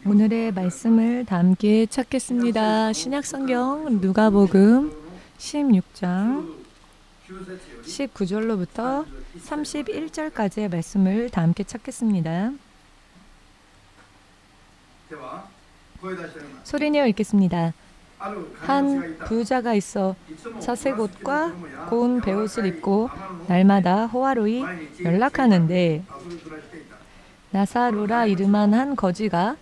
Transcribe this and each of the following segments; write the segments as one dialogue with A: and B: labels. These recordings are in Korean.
A: 오늘의 말씀을 다 함께 찾겠습니다. 신약성경 누가복음 16장 19절로부터 31절까지의 말씀을 다 함께 찾겠습니다. 소리내어 읽겠습니다. 한 부자가 있어 자색 옷과 고운 베옷을 입고 날마다 호화로이 연락하는데 나사로라 이름한 한 거지가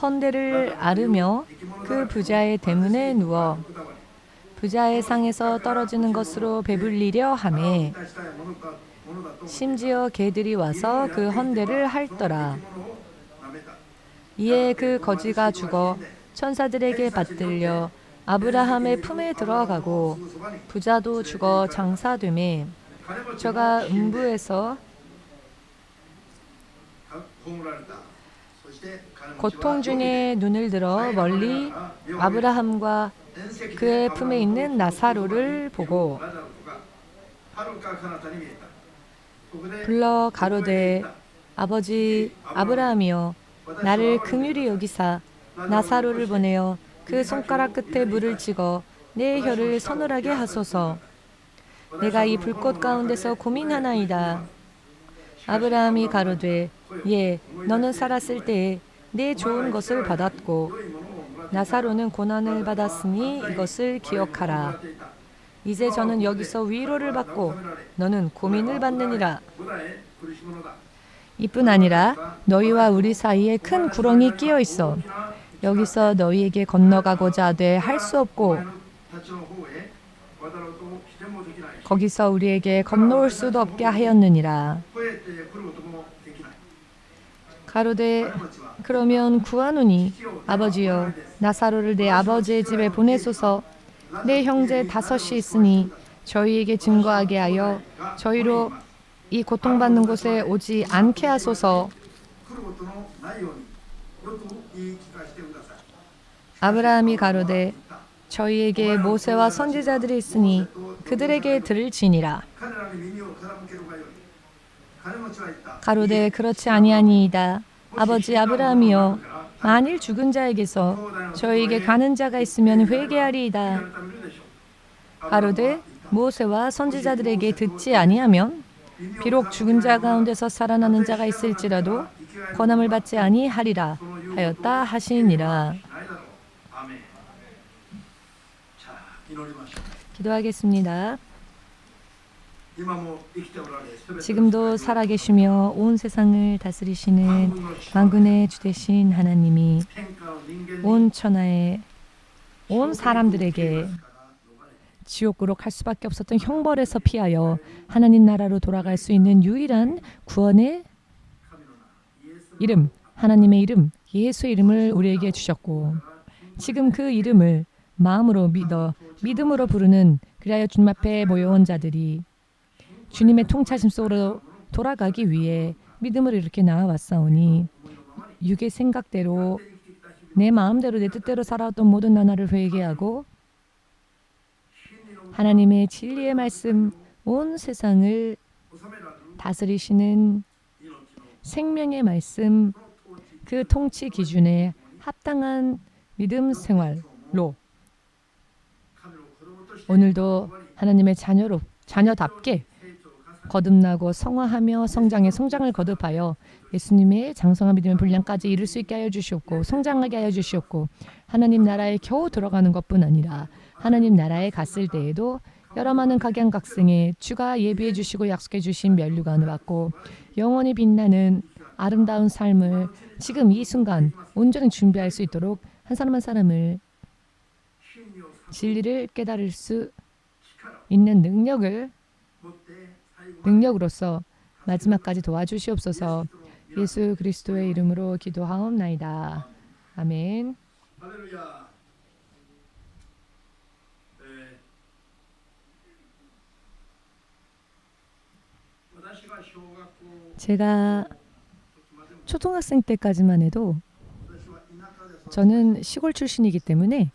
A: 헌대를 앓으며 그 부자의 대문에 누워 부자의 상에서 떨어지는 것으로 배불리려 하매 심지어 개들이 와서 그 헌대를 핥더라. 이에 그 거지가 죽어 천사들에게 받들려 아브라함의 품에 들어가고 부자도 죽어 장사되매 저가 음부에서 고통 중에 눈을 들어 멀리 아브라함과 그의 품에 있는 나사로를 보고 불러 가로되 아버지 아브라함이여 나를 긍휼히 여기사 나사로를 보내어 그 손가락 끝에 물을 찍어 내 혀를 서늘하게 하소서. 내가 이 불꽃 가운데서 고민하나이다. 아브라함이 가로되 예 너는 살았을 때에 내 좋은 것을 받았고 나사로는 고난을 받았으니 이것을 기억하라. 이제 저는 여기서 위로를 받고 너는 고민을 받느니라. 이뿐 아니라 너희와 우리 사이에 큰 구렁이 끼어 있어 여기서 너희에게 건너가고자 하되 할 수 없고 거기서 우리에게 건너올 수도 없게 하였느니라. 가로되 그러면 구하노니 아버지여 나사로를 내 아버지의 집에 보내소서. 내 형제 5이 있으니 저희에게 증거하게 하여 저희로 이 고통받는 곳에 오지 않게 하소서. 아브라함이 가로되 저희에게 모세와 선지자들이 있으니 그들에게 들을지니라. 가로되 그렇지 아니하니이다. 아버지 아브라함이여 만일 죽은 자에게서 저희에게 가는 자가 있으면 회개하리이다. 가로되 모세와 선지자들에게 듣지 아니하면 비록 죽은 자 가운데서 살아나는 자가 있을지라도 권함을 받지 아니하리라 하였다 하시니라. 기도하겠습니다. 지금도 살아계시며 온 세상을 다스리시는 만군의 주 되신 하나님이 온 천하의 온 사람들에게 지옥으로 갈 수밖에 없었던 형벌에서 피하여 하나님 나라로 돌아갈 수 있는 유일한 구원의 이름, 하나님의 이름, 예수의 이름을 우리에게 주셨고 지금 그 이름을 마음으로 믿음으로 부르는 그리하여 주님 앞에 모여온 자들이 주님의 통차심 속으로 돌아가기 위해 믿음으로 이렇게 나아왔사오니 육의 생각대로 내 마음대로 내 뜻대로 살아왔던 모든 나날을 회개하고 하나님의 진리의 말씀 온 세상을 다스리시는 생명의 말씀 그 통치 기준에 합당한 믿음 생활로 오늘도 하나님의 자녀답게 거듭나고 성화하며 성장을 거듭하여 예수님의 장성한 믿음의 분량까지 이룰 수 있게 하여 주시옵고 성장하게 하여 주시옵고 하나님 나라에 겨우 들어가는 것뿐 아니라 하나님 나라에 갔을 때에도 여러 많은 각양각색의 주가 예비해 주시고 약속해 주신 면류관을 받고 영원히 빛나는 아름다운 삶을 지금 이 순간 온전히 준비할 수 있도록 한 사람 한 사람을 진리를 깨달을 수 있는 능력으로서 마지막까지 도와주시옵소서. 예수 그리스도의 이름으로 기도하옵나이다. 아멘. 제가 초등학생 때까지만 해도 저는 시골 출신이기 때문에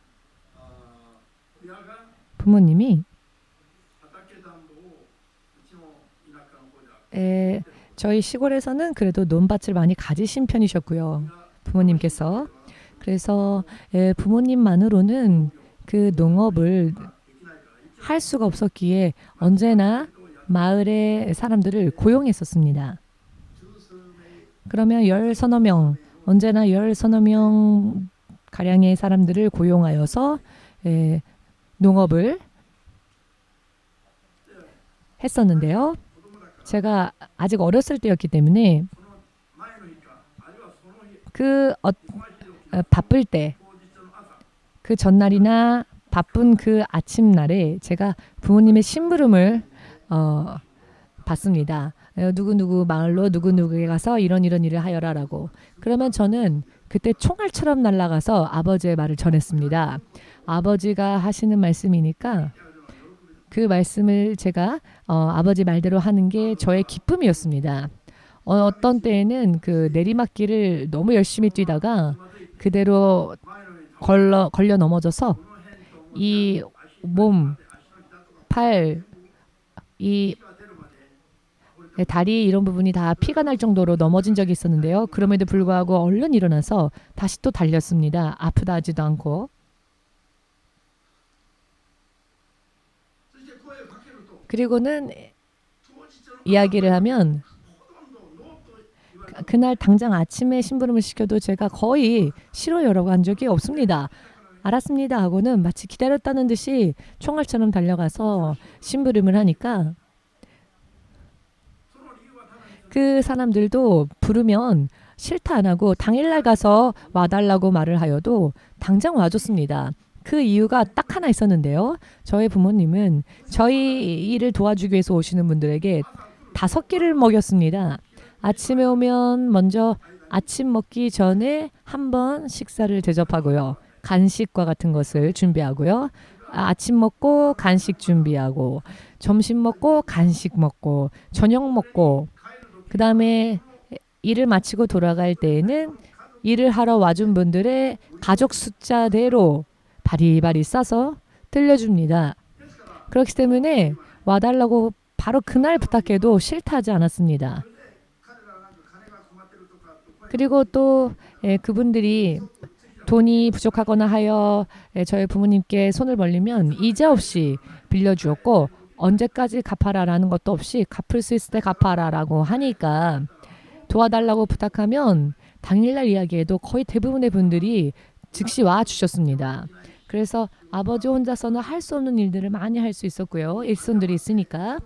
A: 부모님이 저희 시골에서는 그래도 논밭을 많이 가지신 편이셨고요. 부모님께서. 그래서 부모님만으로는 그 농업을 할 수가 없었기에 언제나 마을의 사람들을 고용했었습니다. 그러면 열 서너 명, 언제나 열 서너 명 가량의 사람들을 고용하여서 농업을 했었는데요. 제가 아직 어렸을 때였기 때문에 바쁠 때, 그 전날이나 바쁜 그 아침날에 제가 부모님의 심부름을 받습니다. 누구누구 마을로 누구누구에 가서 이런 일을 하여라라고. 그러면 저는 그때 총알처럼 날아가서 아버지의 말을 전했습니다. 아버지가 하시는 말씀이니까 그 말씀을 제가 아버지 말대로 하는 게 저의 기쁨이었습니다. 어떤 때에는 그 내리막길을 너무 열심히 뛰다가 그대로 걸려 넘어져서 이 몸, 팔, 이 다리 이런 부분이 다 피가 날 정도로 넘어진 적이 있었는데요. 그럼에도 불구하고 얼른 일어나서 다시 또 달렸습니다. 아프다 하지도 않고. 그리고는 이야기를 하면 그날 당장 아침에 심부름을 시켜도 제가 거의 싫어요라고 한 적이 없습니다. 알았습니다 하고는 마치 기다렸다는 듯이 총알처럼 달려가서 심부름을 하니까 그 사람들도 부르면 싫다 안 하고 당일날 가서 와달라고 말을 하여도 당장 와줬습니다. 그 이유가 딱 하나 있었는데요. 저희 부모님은 저희 일을 도와주기 위해서 오시는 분들에게 5끼를 먹였습니다. 아침에 오면 먼저 아침 먹기 전에 한번 식사를 대접하고요. 간식과 같은 것을 준비하고요. 아침 먹고 간식 준비하고 점심 먹고 간식 먹고 저녁 먹고 그 다음에 일을 마치고 돌아갈 때에는 일을 하러 와준 분들의 가족 숫자대로 바리바리 싸서 들려줍니다. 그렇기 때문에 와달라고 바로 그날 부탁해도 싫다 하지 않았습니다. 그리고 또 그분들이 돈이 부족하거나 하여 저희 부모님께 손을 벌리면 이제 없이 빌려주었고 언제까지 갚아라라는 것도 없이 갚을 수 있을 때 갚아라라고 하니까 도와달라고 부탁하면 당일날 이야기해도 거의 대부분의 분들이 즉시 와주셨습니다. 그래서 아버지 혼자서는 할 수 없는 일들을 많이 할 수 있었고요. 일손들이 있으니까.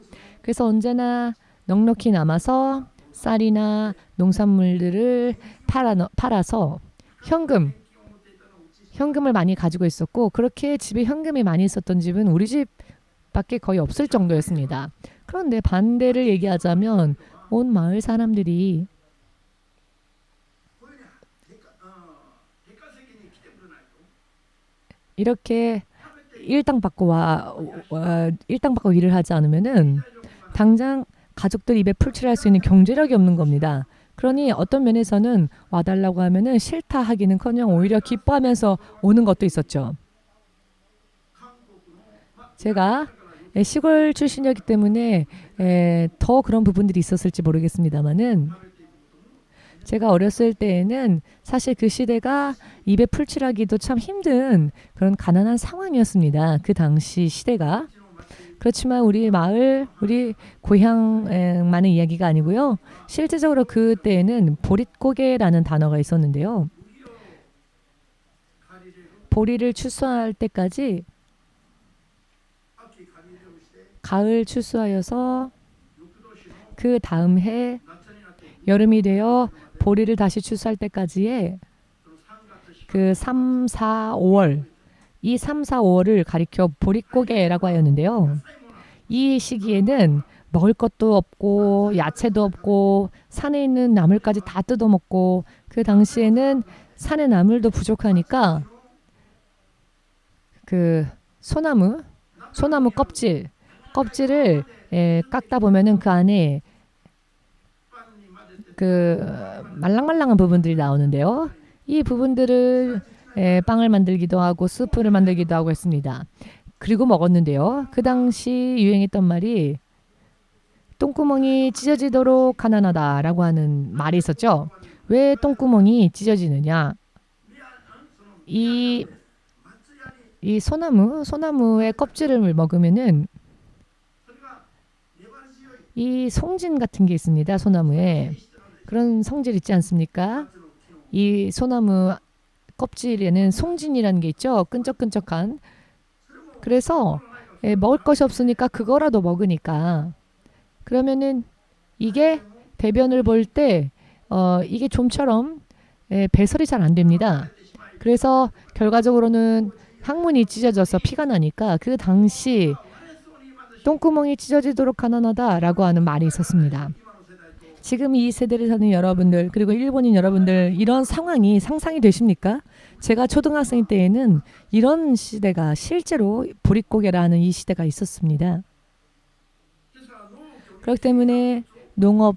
A: 그래서 언제나 넉넉히 남아서 쌀이나 농산물들을 팔아서 현금을 많이 가지고 있었고 그렇게 집에 현금이 많이 있었던 집은 우리 집밖에 거의 없을 정도였습니다. 그런데 반대를 얘기하자면 온 마을 사람들이 이렇게 일당 받고 일을 하지 않으면은 당장 가족들 입에 풀칠할 수 있는 경제력이 없는 겁니다. 그러니 어떤 면에서는 와달라고 하면은 싫다 하기는커녕 오히려 기뻐하면서 오는 것도 있었죠. 제가 시골 출신이었기 때문에 더 그런 부분들이 있었을지 모르겠습니다만은 제가 어렸을 때에는 사실 그 시대가 입에 풀칠하기도 참 힘든 그런 가난한 상황이었습니다. 그 당시 시대가. 그렇지만 우리 마을, 우리 고향만의 이야기가 아니고요. 실제적으로 그때에는 보릿고개라는 단어가 있었는데요. 보리를 추수할 때까지 가을 추수하여서 그 다음 해 여름이 되어 보리를 다시 추수할 때까지의 그 3, 4, 5월 이 3, 4, 5월을 가리켜 보릿고개라고 하였는데요. 이 시기에는 먹을 것도 없고 야채도 없고 산에 있는 나물까지 다 뜯어먹고 그 당시에는 산의 나물도 부족하니까 그 소나무 껍질을 깎다 보면은 그 안에 그 말랑말랑한 부분들이 나오는데요. 이 부분들을 빵을 만들기도 하고 스프를 만들기도 하고 했습니다. 그리고 먹었는데요. 그 당시 유행했던 말이 똥구멍이 찢어지도록 가난하다라고 하는 말이 있었죠. 왜 똥구멍이 찢어지느냐? 이, 이 소나무의 껍질을 먹으면은 이 송진 같은 게 있습니다. 소나무에. 그런 성질 있지 않습니까? 이 소나무 껍질에는 송진이라는 게 있죠. 끈적끈적한. 그래서 먹을 것이 없으니까 그거라도 먹으니까. 그러면은 이게 대변을 볼 때 이게 좀처럼 배설이 잘 안 됩니다. 그래서 결과적으로는 항문이 찢어져서 피가 나니까 그 당시 똥구멍이 찢어지도록 가난하다라고 하는 말이 있었습니다. 지금 이 세대를 사는 여러분들 그리고 일본인 여러분들 이런 상황이 상상이 되십니까? 제가 초등학생 때에는 이런 시대가 실제로 보릿고개라는 이 시대가 있었습니다. 그렇기 때문에 농업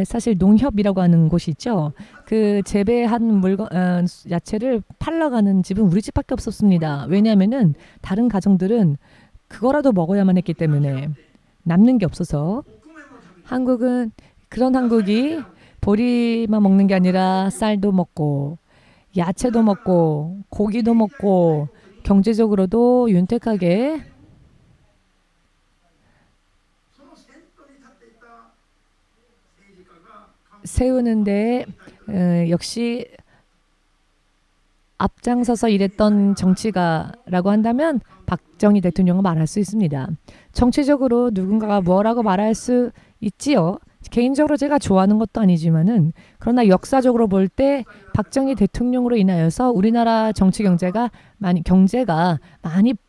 A: 사실 농협이라고 하는 곳이 있죠. 그 재배한 물건 야채를 팔러 가는 집은 우리 집밖에 없었습니다. 왜냐하면은 다른 가정들은 그거라도 먹어야만 했기 때문에 남는 게 없어서 한국은 그런 한국이 보리만 먹는 게 아니라 쌀도 먹고 야채도 먹고 고기도 먹고 경제적으로도 윤택하게 세우는데 역시 앞장서서 일했던 정치가라고 한다면 박정희 대통령을 말할 수 있습니다. 정치적으로 누군가가 뭐라고 말할 수 있지요. 개인적으로 제가 좋아하는 것도 아니지만은 그러나 역사적으로 볼 때 박정희 대통령으로 인하여서 우리나라 정치 경제가 많이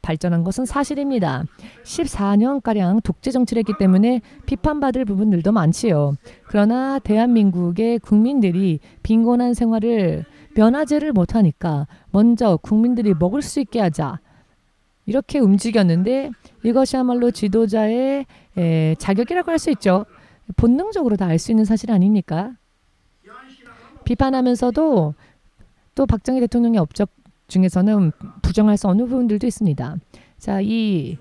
A: 발전한 것은 사실입니다. 14년가량 독재 정치를 했기 때문에 비판받을 부분들도 많지요. 그러나 대한민국의 국민들이 빈곤한 생활을 면하지를 못하니까 먼저 국민들이 먹을 수 있게 하자. 이렇게 움직였는데 이것이야말로 지도자의 자격이라고 할 수 있죠. 본능적으로 다 알 수 있는 사실 아닙니까? 비판하면서도 또 박정희 대통령의 업적 중에서는 부정할 수 없는 부분들도 있습니다. 자, 이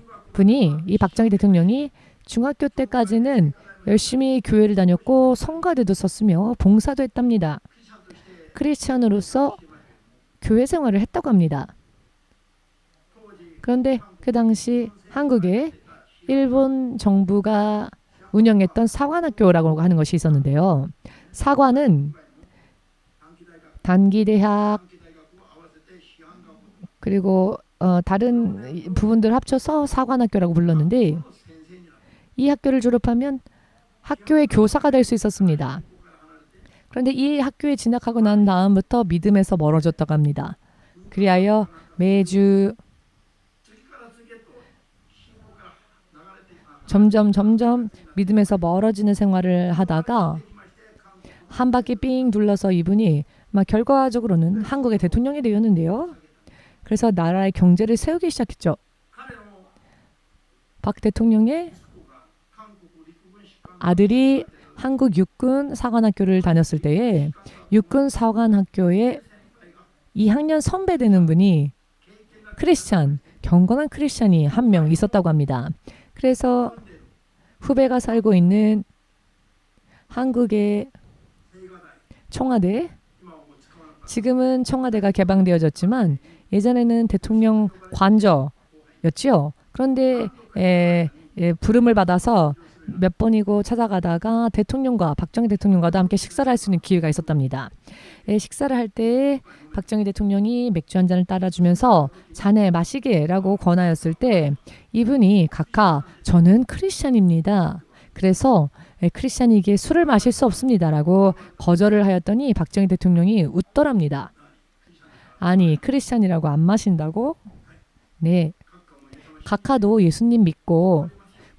A: 박정희 대통령이 중학교 때까지는 열심히 교회를 다녔고 성가대도 썼으며 봉사도 했답니다. 크리스찬으로서 교회 생활을 했다고 합니다. 그런데 그 당시 한국에 일본 정부가 운영했던 사관학교라고 하는 것이 있었는데요. 사관은 단기대학 그리고 다른 부분들 합쳐서 사관학교라고 불렀는데 이 학교를 졸업하면 학교의 교사가 될 수 있었습니다. 그런데 이 학교에 진학하고 난 다음부터 믿음에서 멀어졌다고 합니다. 그리하여 매주 점점 믿음에서 멀어지는 생활을 하다가 한 바퀴 삥 둘러서 이분이 결과적으로는 한국의 대통령이 되었는데요. 그래서 나라의 경제를 세우기 시작했죠. 박 대통령의 아들이 한국 육군 사관학교를 다녔을 때에 육군 사관학교에 2학년 선배 되는 분이 크리스찬, 경건한 크리스찬이 한 명 있었다고 합니다. 그래서 후배가 살고 있는 한국의 청와대, 지금은 청와대가 개방되어졌지만 예전에는 대통령 관저였지요. 그런데 부름을 받아서 몇 번이고 찾아가다가 박정희 대통령과도 함께 식사를 할 수 있는 기회가 있었답니다. 식사를 할 때 박정희 대통령이 맥주 한 잔을 따라주면서 자네 마시게라고 권하였을 때 이분이 각하 저는 크리스찬입니다. 그래서 크리스찬이기에 술을 마실 수 없습니다라고 거절을 하였더니 박정희 대통령이 웃더랍니다. 아니 크리스찬이라고 안 마신다고? 네. 각하도 예수님 믿고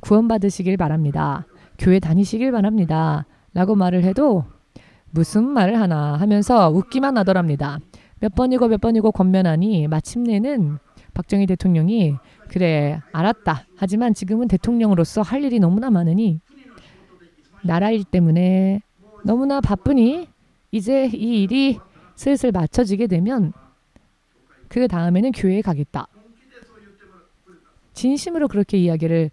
A: 구원받으시길 바랍니다. 교회 다니시길 바랍니다. 라고 말을 해도 무슨 말을 하나 하면서 웃기만 하더랍니다. 몇 번이고 권면하니 마침내는 박정희 대통령이 그래 알았다. 하지만 지금은 대통령으로서 할 일이 너무나 많으니 나라 일 때문에 너무나 바쁘니 이제 이 일이 슬슬 맞춰지게 되면 그 다음에는 교회에 가겠다. 진심으로 그렇게 이야기를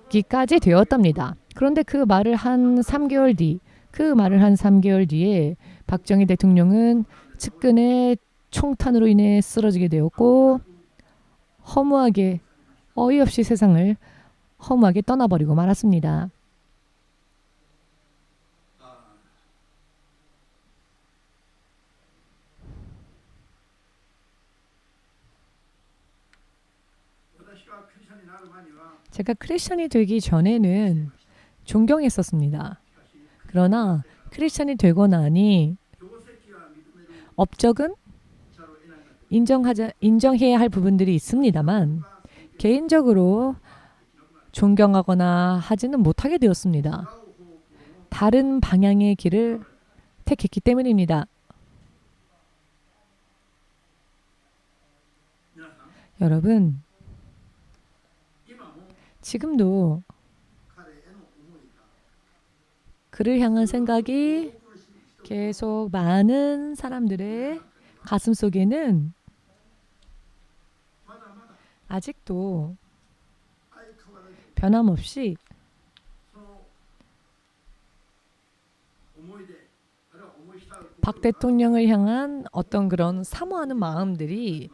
A: 해주기까지 되었답니다. 그런데 그 말을 한 3개월 뒤 그 말을 한 3개월 뒤에 박정희 대통령은 측근의 총탄으로 인해 쓰러지게 되었고 허무하게 어이없이 세상을 허무하게 떠나버리고 말았습니다. 제가 크리스천이 되기 전에는 존경했었습니다. 그러나 크리스천이 되고 나니 업적은 인정해야 할 부분들이 있습니다만 개인적으로 존경하거나 하지는 못하게 되었습니다. 다른 방향의 길을 택했기 때문입니다. 여러분, 지금도 그를 향한 생각이 계속 많은 사람들의 가슴 속에는 아직도 변함없이 박 대통령을 향한 어떤 그런 사모하는 마음들이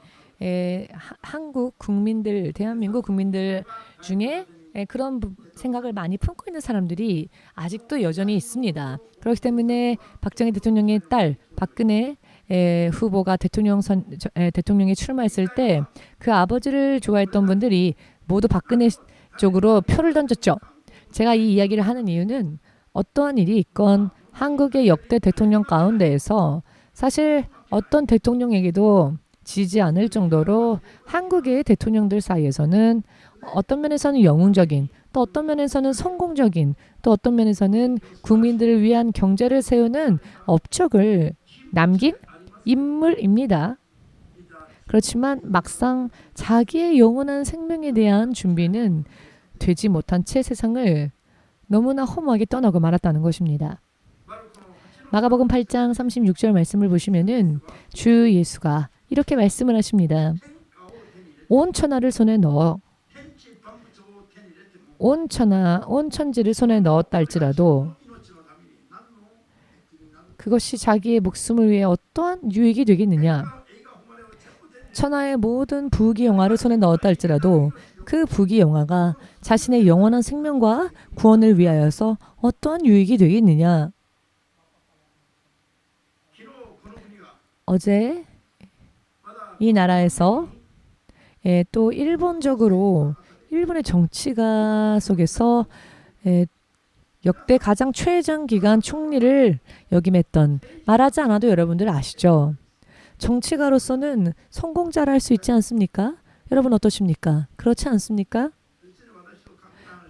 A: 한국 국민들, 대한민국 국민들 중에 그런 생각을 많이 품고 있는 사람들이 아직도 여전히 있습니다. 그렇기 때문에 박정희 대통령의 딸 박근혜 후보가 대통령에 출마했을 때 그 아버지를 좋아했던 분들이 모두 박근혜 쪽으로 표를 던졌죠. 제가 이 이야기를 하는 이유는 어떠한 일이 있건 한국의 역대 대통령 가운데에서 사실 어떤 대통령에게도 지지 않을 정도로 한국의 대통령들 사이에서는 어떤 면에서는 영웅적인, 또 어떤 면에서는 성공적인, 또 어떤 면에서는 국민들을 위한 경제를 세우는 업적을 남긴 인물입니다. 그렇지만 막상 자기의 영원한 생명에 대한 준비는 되지 못한 채 세상을 너무나 허무하게 떠나고 말았다는 것입니다. 마가복음 8장 36절 말씀을 보시면은 주 예수가 이렇게 말씀을 하십니다. 온 천하를 손에 넣어 온 천지를 손에 넣었다 할지라도 그것이 자기의 목숨을 위해 어떠한 유익이 되겠느냐. 천하의 모든 부귀영화를 손에 넣었다 할지라도 그 부귀영화가 자신의 영원한 생명과 구원을 위하여서 어떠한 유익이 되겠느냐. 어제 이 나라에서 또 일본의 정치가 속에서 역대 가장 최장기간 총리를 역임했던, 말하지 않아도 여러분들 아시죠? 정치가로서는 성공자라 할 수 있지 않습니까? 여러분 어떠십니까? 그렇지 않습니까?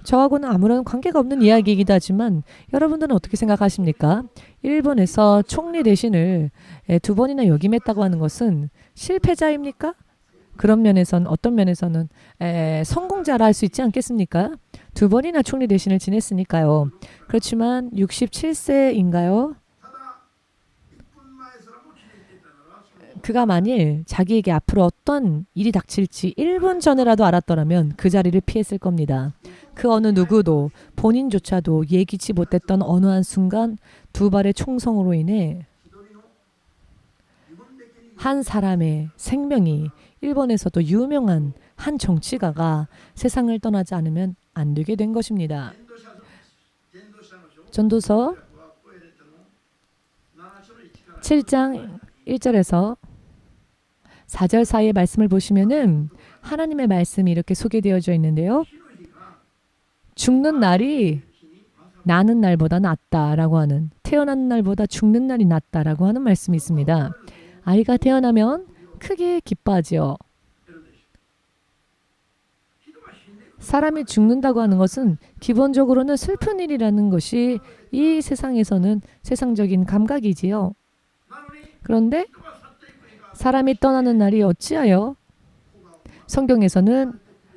A: 저하고는 아무런 관계가 없는 이야기이기도 하지만 여러분들은 어떻게 생각하십니까? 일본에서 총리 대신을 2번이나 역임했다고 하는 것은 실패자입니까? 그런 면에서는 어떤 면에서는 성공자라 할 수 있지 않겠습니까? 2번이나 총리 대신을 지냈으니까요. 그렇지만 67세인가요? 그가 만일 자기에게 앞으로 어떤 일이 닥칠지 1분 전에라도 알았더라면 그 자리를 피했을 겁니다. 그 어느 누구도 본인조차도 예기치 못했던 어느 한 순간 2발의 총성으로 인해 한 사람의 생명이, 일본에서도 유명한 한 정치가가 세상을 떠나지 않으면 안 되게 된 것입니다. 전도서 7장 1절에서 4절 사이의 말씀을 보시면은 하나님의 말씀이 이렇게 소개되어져 있는데요. 죽는 날이 나는 날보다 낫다라고 하는, 태어난 날보다 죽는 날이 낫다라고 하는 말씀이 있습니다. 아이가 태어나면 크게 기뻐하지요. 사람이 죽는다고 하는 것은 기본적으로는 슬픈 일이라는 것이 이 세상에서는 세상적인 감각이지요. 그런데 사람이 떠나는 날이 어찌하여 성경에서는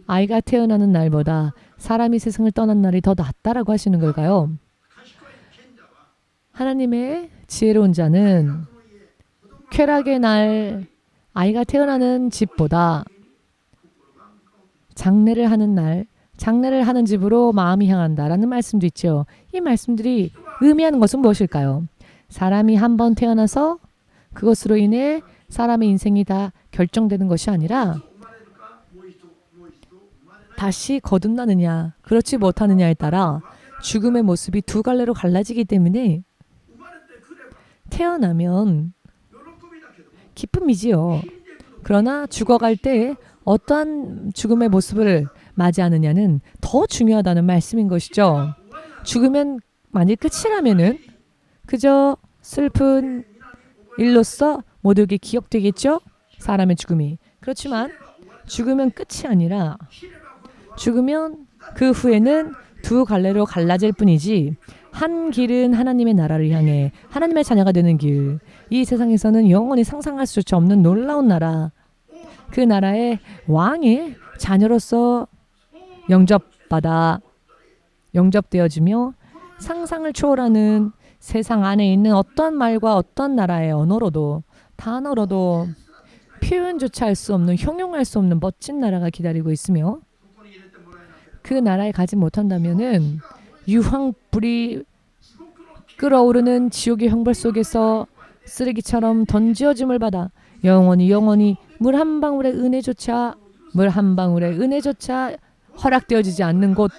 A: 아이가 태어나는 날보다 사람이 세상을 떠난 날이 더 낫다라고 하시는 걸까요? 하나님의 지혜로운 자는 쾌락의 날, 아이가 태어나는 집보다 장례를 하는 날, 장례를 하는 집으로 마음이 향한다라는 말씀도 있죠. 이 말씀들이 의미하는 것은 무엇일까요? 사람이 한 번 태어나서 그것으로 인해 사람의 인생이 다 결정되는 것이 아니라 다시 거듭나느냐 그렇지 못하느냐에 따라 죽음의 모습이 두 갈래로 갈라지기 때문에 태어나면 기쁨이지요. 그러나 죽어갈 때 어떠한 죽음의 모습을 맞이하느냐는 더 중요하다는 말씀인 것이죠. 죽으면 만일 끝이라면은 그저 슬픈 일로서 모두에게 기억되겠죠? 사람의 죽음이. 그렇지만 죽으면 끝이 아니라 죽으면 그 후에는 두 갈래로 갈라질 뿐이지 한 길은 하나님의 나라를 향해 하나님의 자녀가 되는 길. 이 세상에서는 영원히 상상할 수조차 없는 놀라운 나라. 그 나라의 왕의 자녀로서 영접되어지며 상상을 초월하는 세상 안에 있는 어떤 말과 어떤 나라의 언어로도 단어로도 표현조차 할 수 없는 형용할 수 없는 멋진 나라가 기다리고 있으며 그 나라에 가지 못한다면은 유황불이 끓어오르는 지옥의 형벌 속에서 쓰레기처럼 던지어짐을 받아 영원히 물 한 방울의 은혜조차 허락되어지지 않는 곳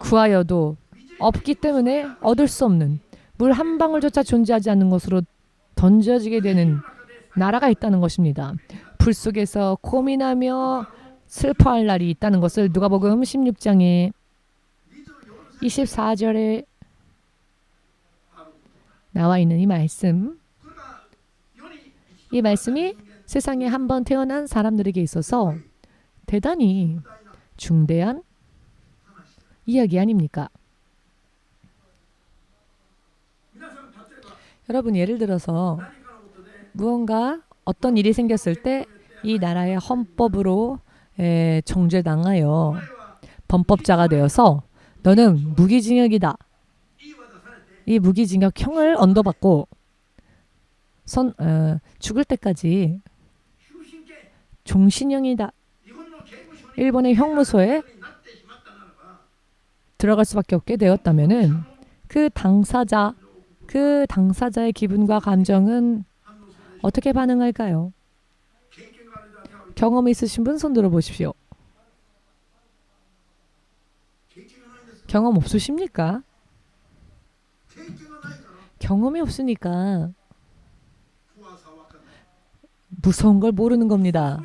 A: 구하여도 없기 때문에 얻을 수 없는 물 한 방울조차 존재하지 않는 곳으로 던져지게 되는 나라가 있다는 것입니다. 불 속에서 고민하며 슬퍼할 날이 있다는 것을 누가복음 16장의 24절에 나와 있는 이 말씀이 세상에 한 번 태어난 사람들에게 있어서 대단히 중대한 이야기 아닙니까? 여러분 예를 들어서 무언가 어떤 일이 생겼을 때 이 나라의 헌법으로 정죄당하여 범법자가 되어서 너는 무기징역이다. 이 무기징역형을 언도받고 죽을 때까지 종신형이다. 일본의 형무소에 들어갈 수밖에 없게 되었다면은 그 당사자의 기분과 감정은 어떻게 반응할까요? 경험 있으신 분 손 들어 보십시오. 경험 없으십니까? 경험이 없으니까 무서운 걸 모르는 겁니다.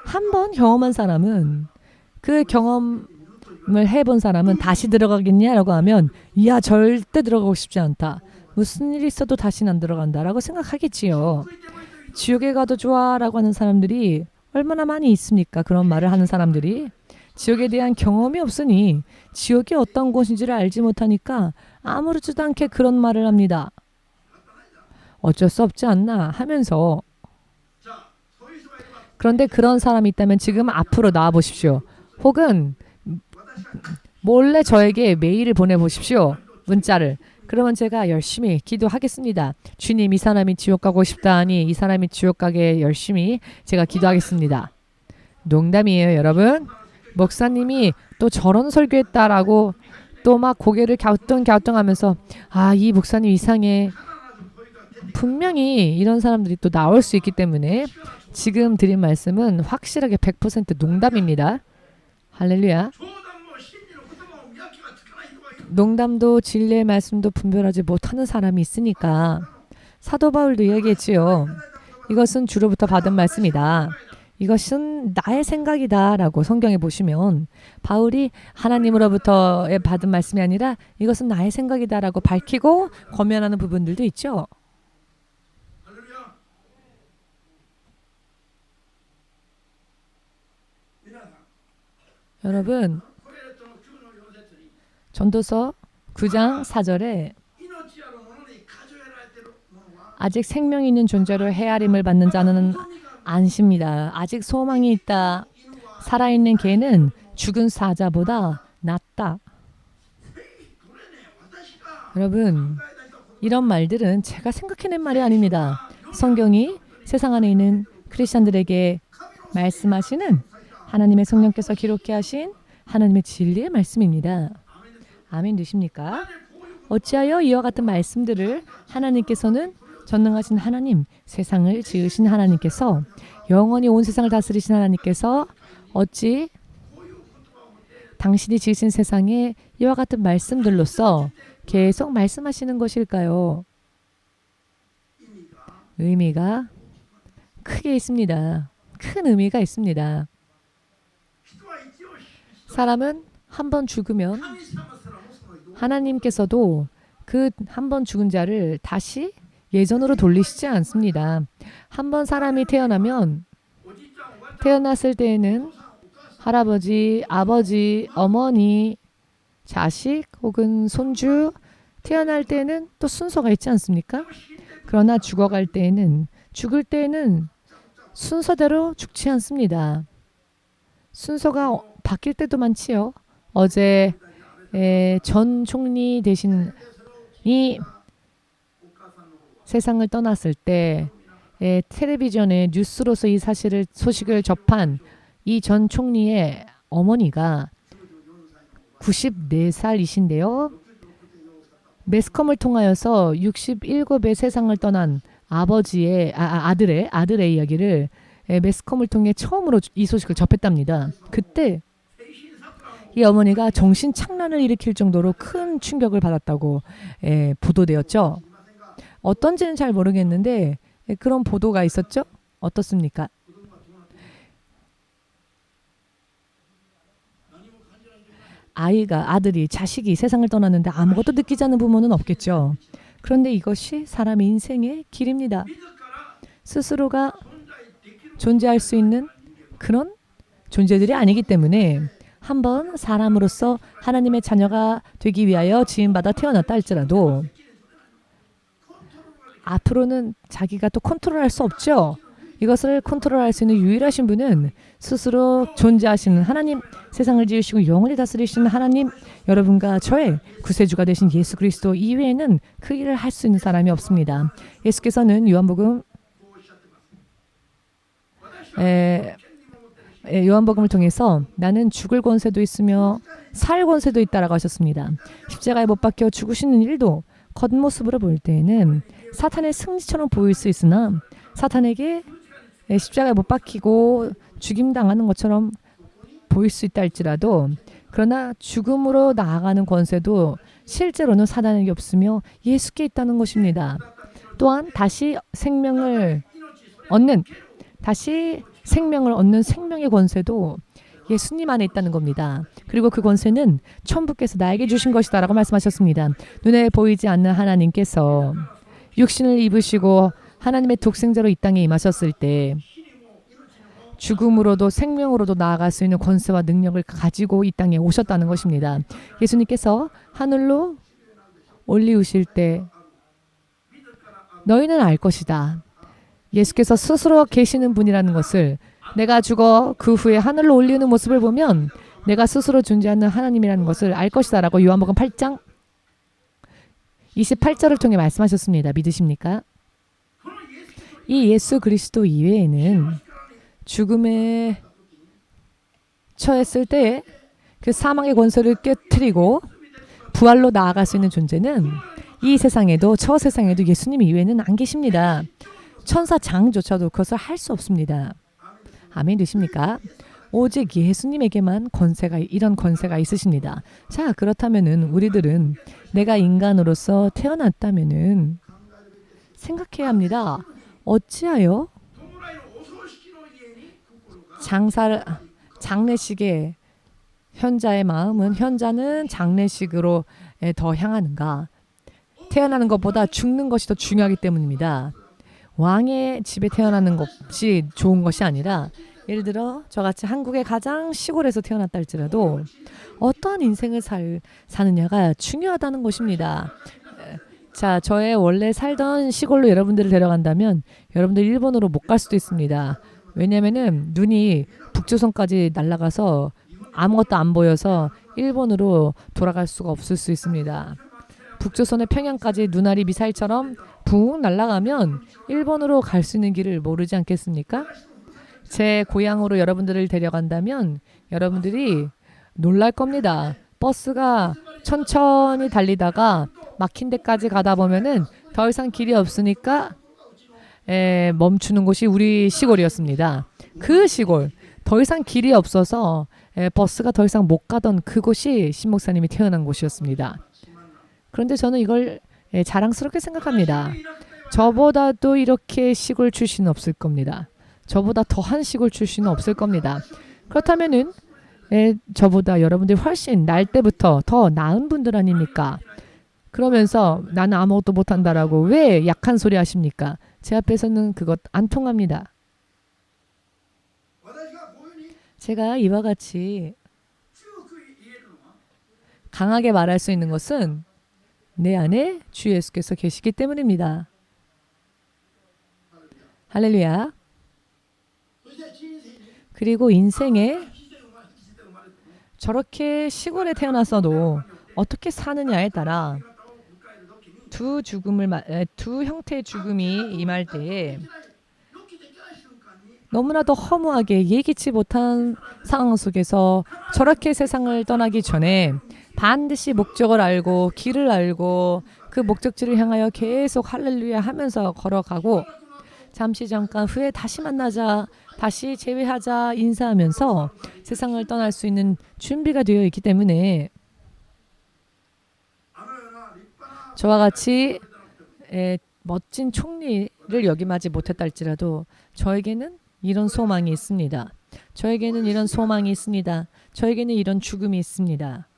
A: 한 번 경험한 사람은 그 경험을 해본 사람은 다시 들어가겠냐라고 하면 이야 절대 들어가고 싶지 않다. 무슨 일이 있어도 다시는 안 들어간다라고 생각하겠지요. 지옥에 가도 좋아라고 하는 사람들이 얼마나 많이 있습니까? 그런 말을 하는 사람들이. 지옥에 대한 경험이 없으니 지옥이 어떤 곳인지를 알지 못하니까 아무렇지도 않게 그런 말을 합니다. 어쩔 수 없지 않나 하면서. 그런데 그런 사람이 있다면 지금 앞으로 나와 보십시오. 혹은 몰래 저에게 메일을 보내보십시오. 문자를. 그러면 제가 열심히 기도하겠습니다. 주님, 이 사람이 지옥 가고 싶다 하니 이 사람이 지옥 가게 열심히 제가 기도하겠습니다. 농담이에요, 여러분. 목사님이 또 저런 설교했다라고 또 막 고개를 갸우뚱하면서 이 목사님 이상해. 분명히 이런 사람들이 또 나올 수 있기 때문에 지금 드린 말씀은 확실하게 100% 농담입니다. 할렐루야. 농담도 진리의 말씀도 분별하지 못하는 사람이 있으니까 사도 바울도 이야기했지요. 이것은 주로부터 받은 말씀이다. 이것은 나의 생각이다 라고 성경에 보시면 바울이 하나님으로부터 받은 말씀이 아니라 이것은 나의 생각이다 라고 밝히고 권면하는 부분들도 있죠. 여러분 전도서 9장 4절에 아직 생명이 있는 존재로 헤아림을 받는 자는 안십니다. 아직 소망이 있다. 살아있는 개는 죽은 사자보다 낫다. 여러분 이런 말들은 제가 생각해낸 말이 아닙니다. 성경이 세상 안에 있는 크리스찬들에게 말씀하시는 하나님의 성령께서 기록해 하신 하나님의 진리의 말씀입니다. 아멘 되십니까? 어찌하여 이와 같은 말씀들을 하나님께서는 전능하신 하나님, 세상을 지으신 하나님께서 영원히 온 세상을 다스리신 하나님께서 어찌 당신이 지으신 세상에 이와 같은 말씀들로서 계속 말씀하시는 것일까요? 의미가 크게 있습니다. 큰 의미가 있습니다. 사람은 한 번 죽으면 하나님께서도 그 한 번 죽은 자를 다시 예전으로 돌리시지 않습니다. 한 번 사람이 태어나면 태어났을 때에는 할아버지, 아버지, 어머니, 자식 혹은 손주 태어날 때는 또 순서가 있지 않습니까? 그러나 죽을 때에는 순서대로 죽지 않습니다. 순서가 바뀔 때도 많지요. 어제 전 총리 대신이 세상을 떠났을 때 텔레비전에 뉴스로서 이 소식을 접한 이 전 총리의 어머니가 94살이신데요. 매스컴을 통하여서 67의 세상을 떠난 아들의 이야기를 매스컴을 통해 처음으로 이 소식을 접했답니다. 그때 이 어머니가 정신착란을 일으킬 정도로 큰 충격을 받았다고 보도되었죠. 어떤지는 잘 모르겠는데 그런 보도가 있었죠. 어떻습니까? 자식이 세상을 떠났는데 아무것도 느끼지 않는 부모는 없겠죠. 그런데 이것이 사람의 인생의 길입니다. 스스로가 존재할 수 있는 그런 존재들이 아니기 때문에 한번 사람으로서 하나님의 자녀가 되기 위하여 지음받아 태어났다 할지라도 앞으로는 자기가 또 컨트롤할 수 없죠. 이것을 컨트롤할 수 있는 유일하신 분은 스스로 존재하시는 하나님, 세상을 지으시고 영원히 다스리시는 하나님, 여러분과 저의 구세주가 되신 예수 그리스도 이외에는 그 일을 할 수 있는 사람이 없습니다. 예수께서는 요한복음을 통해서 나는 죽을 권세도 있으며 살 권세도 있다라고 하셨습니다. 십자가에 못 박혀 죽으시는 일도 겉모습으로 볼 때에는 사탄의 승리처럼 보일 수 있으나 사탄에게 십자가에 못 박히고 죽임당하는 것처럼 보일 수 있다 할지라도 그러나 죽음으로 나아가는 권세도 실제로는 사탄에게 없으며 예수께 있다는 것입니다. 또한 다시 생명을 얻는 생명의 권세도 예수님 안에 있다는 겁니다. 그리고 그 권세는 천부께서 나에게 주신 것이다 라고 말씀하셨습니다. 눈에 보이지 않는 하나님께서 육신을 입으시고 하나님의 독생자로 이 땅에 임하셨을 때 죽음으로도 생명으로도 나아갈 수 있는 권세와 능력을 가지고 이 땅에 오셨다는 것입니다. 예수님께서 하늘로 올리우실 때 너희는 알 것이다. 예수께서 스스로 계시는 분이라는 것을 내가 죽어 그 후에 하늘로 올리는 모습을 보면 내가 스스로 존재하는 하나님이라는 것을 알 것이다 라고 요한복음 8장 28절을 통해 말씀하셨습니다. 믿으십니까? 이 예수 그리스도 이외에는 죽음에 처했을 때 그 사망의 권세를 깨트리고 부활로 나아갈 수 있는 존재는 이 세상에도 저 세상에도 예수님 이외에는 안 계십니다. 천사장조차도 그것을 할 수 없습니다. 아멘 되십니까? 오직 예수님에게만 이런 권세가 있으십니다. 자, 그렇다면은 우리들은 내가 인간으로서 태어났다면은 생각해야 합니다. 어찌하여 장례식에 현자는 장례식으로 더 향하는가? 태어나는 것보다 죽는 것이 더 중요하기 때문입니다. 왕의 집에 태어나는 것이 좋은 것이 아니라 예를 들어 저같이 한국의 가장 시골에서 태어났다 할지라도 어떠한 인생을 사느냐가 중요하다는 것입니다. 자, 저의 원래 살던 시골로 여러분들을 데려간다면 여러분들 일본으로 못 갈 수도 있습니다. 왜냐하면 눈이 북조선까지 날아가서 아무것도 안 보여서 일본으로 돌아갈 수가 없을 수 있습니다. 북조선의 평양까지 눈알이 미사일처럼 붕 날아가면 일본으로 갈 수 있는 길을 모르지 않겠습니까? 제 고향으로 여러분들을 데려간다면 여러분들이 놀랄 겁니다. 버스가 천천히 달리다가 막힌 데까지 가다 보면은 더 이상 길이 없으니까 멈추는 곳이 우리 시골이었습니다. 그 시골, 더 이상 길이 없어서 버스가 더 이상 못 가던 그곳이 신 목사님이 태어난 곳이었습니다. 그런데 저는 이걸 자랑스럽게 생각합니다. 저보다도 이렇게 시골 출신은 없을 겁니다. 저보다 더한 시골 출신은 없을 겁니다. 그렇다면은 저보다 여러분들이 훨씬 날 때부터 더 나은 분들 아닙니까? 그러면서 나는 아무것도 못한다라고 왜 약한 소리 하십니까? 제 앞에서는 그것 안 통합니다. 제가 이와 같이 강하게 말할 수 있는 것은 내 안에 주 예수께서 계시기 때문입니다. 할렐루야. 그리고 인생에 저렇게 시골에 태어났어도 어떻게 사느냐에 따라 두 형태의 죽음이 임할 때에 너무나도 허무하게 예기치 못한 상황 속에서 저렇게 세상을 떠나기 전에 반드시 목적을 알고 길을 알고 그 목적지를 향하여 계속 할렐루야 하면서 걸어가고 잠시 잠깐 후에 다시 만나자, 다시 재회하자 인사하면서 세상을 떠날 수 있는 준비가 되어 있기 때문에 저와 같이 멋진 총리를 역임하지 못했다 할지라도 저에게는 이런 소망이 있습니다. 저에게는 이런 소망이 있습니다. 저에게는 이런 죽음이 있습니다.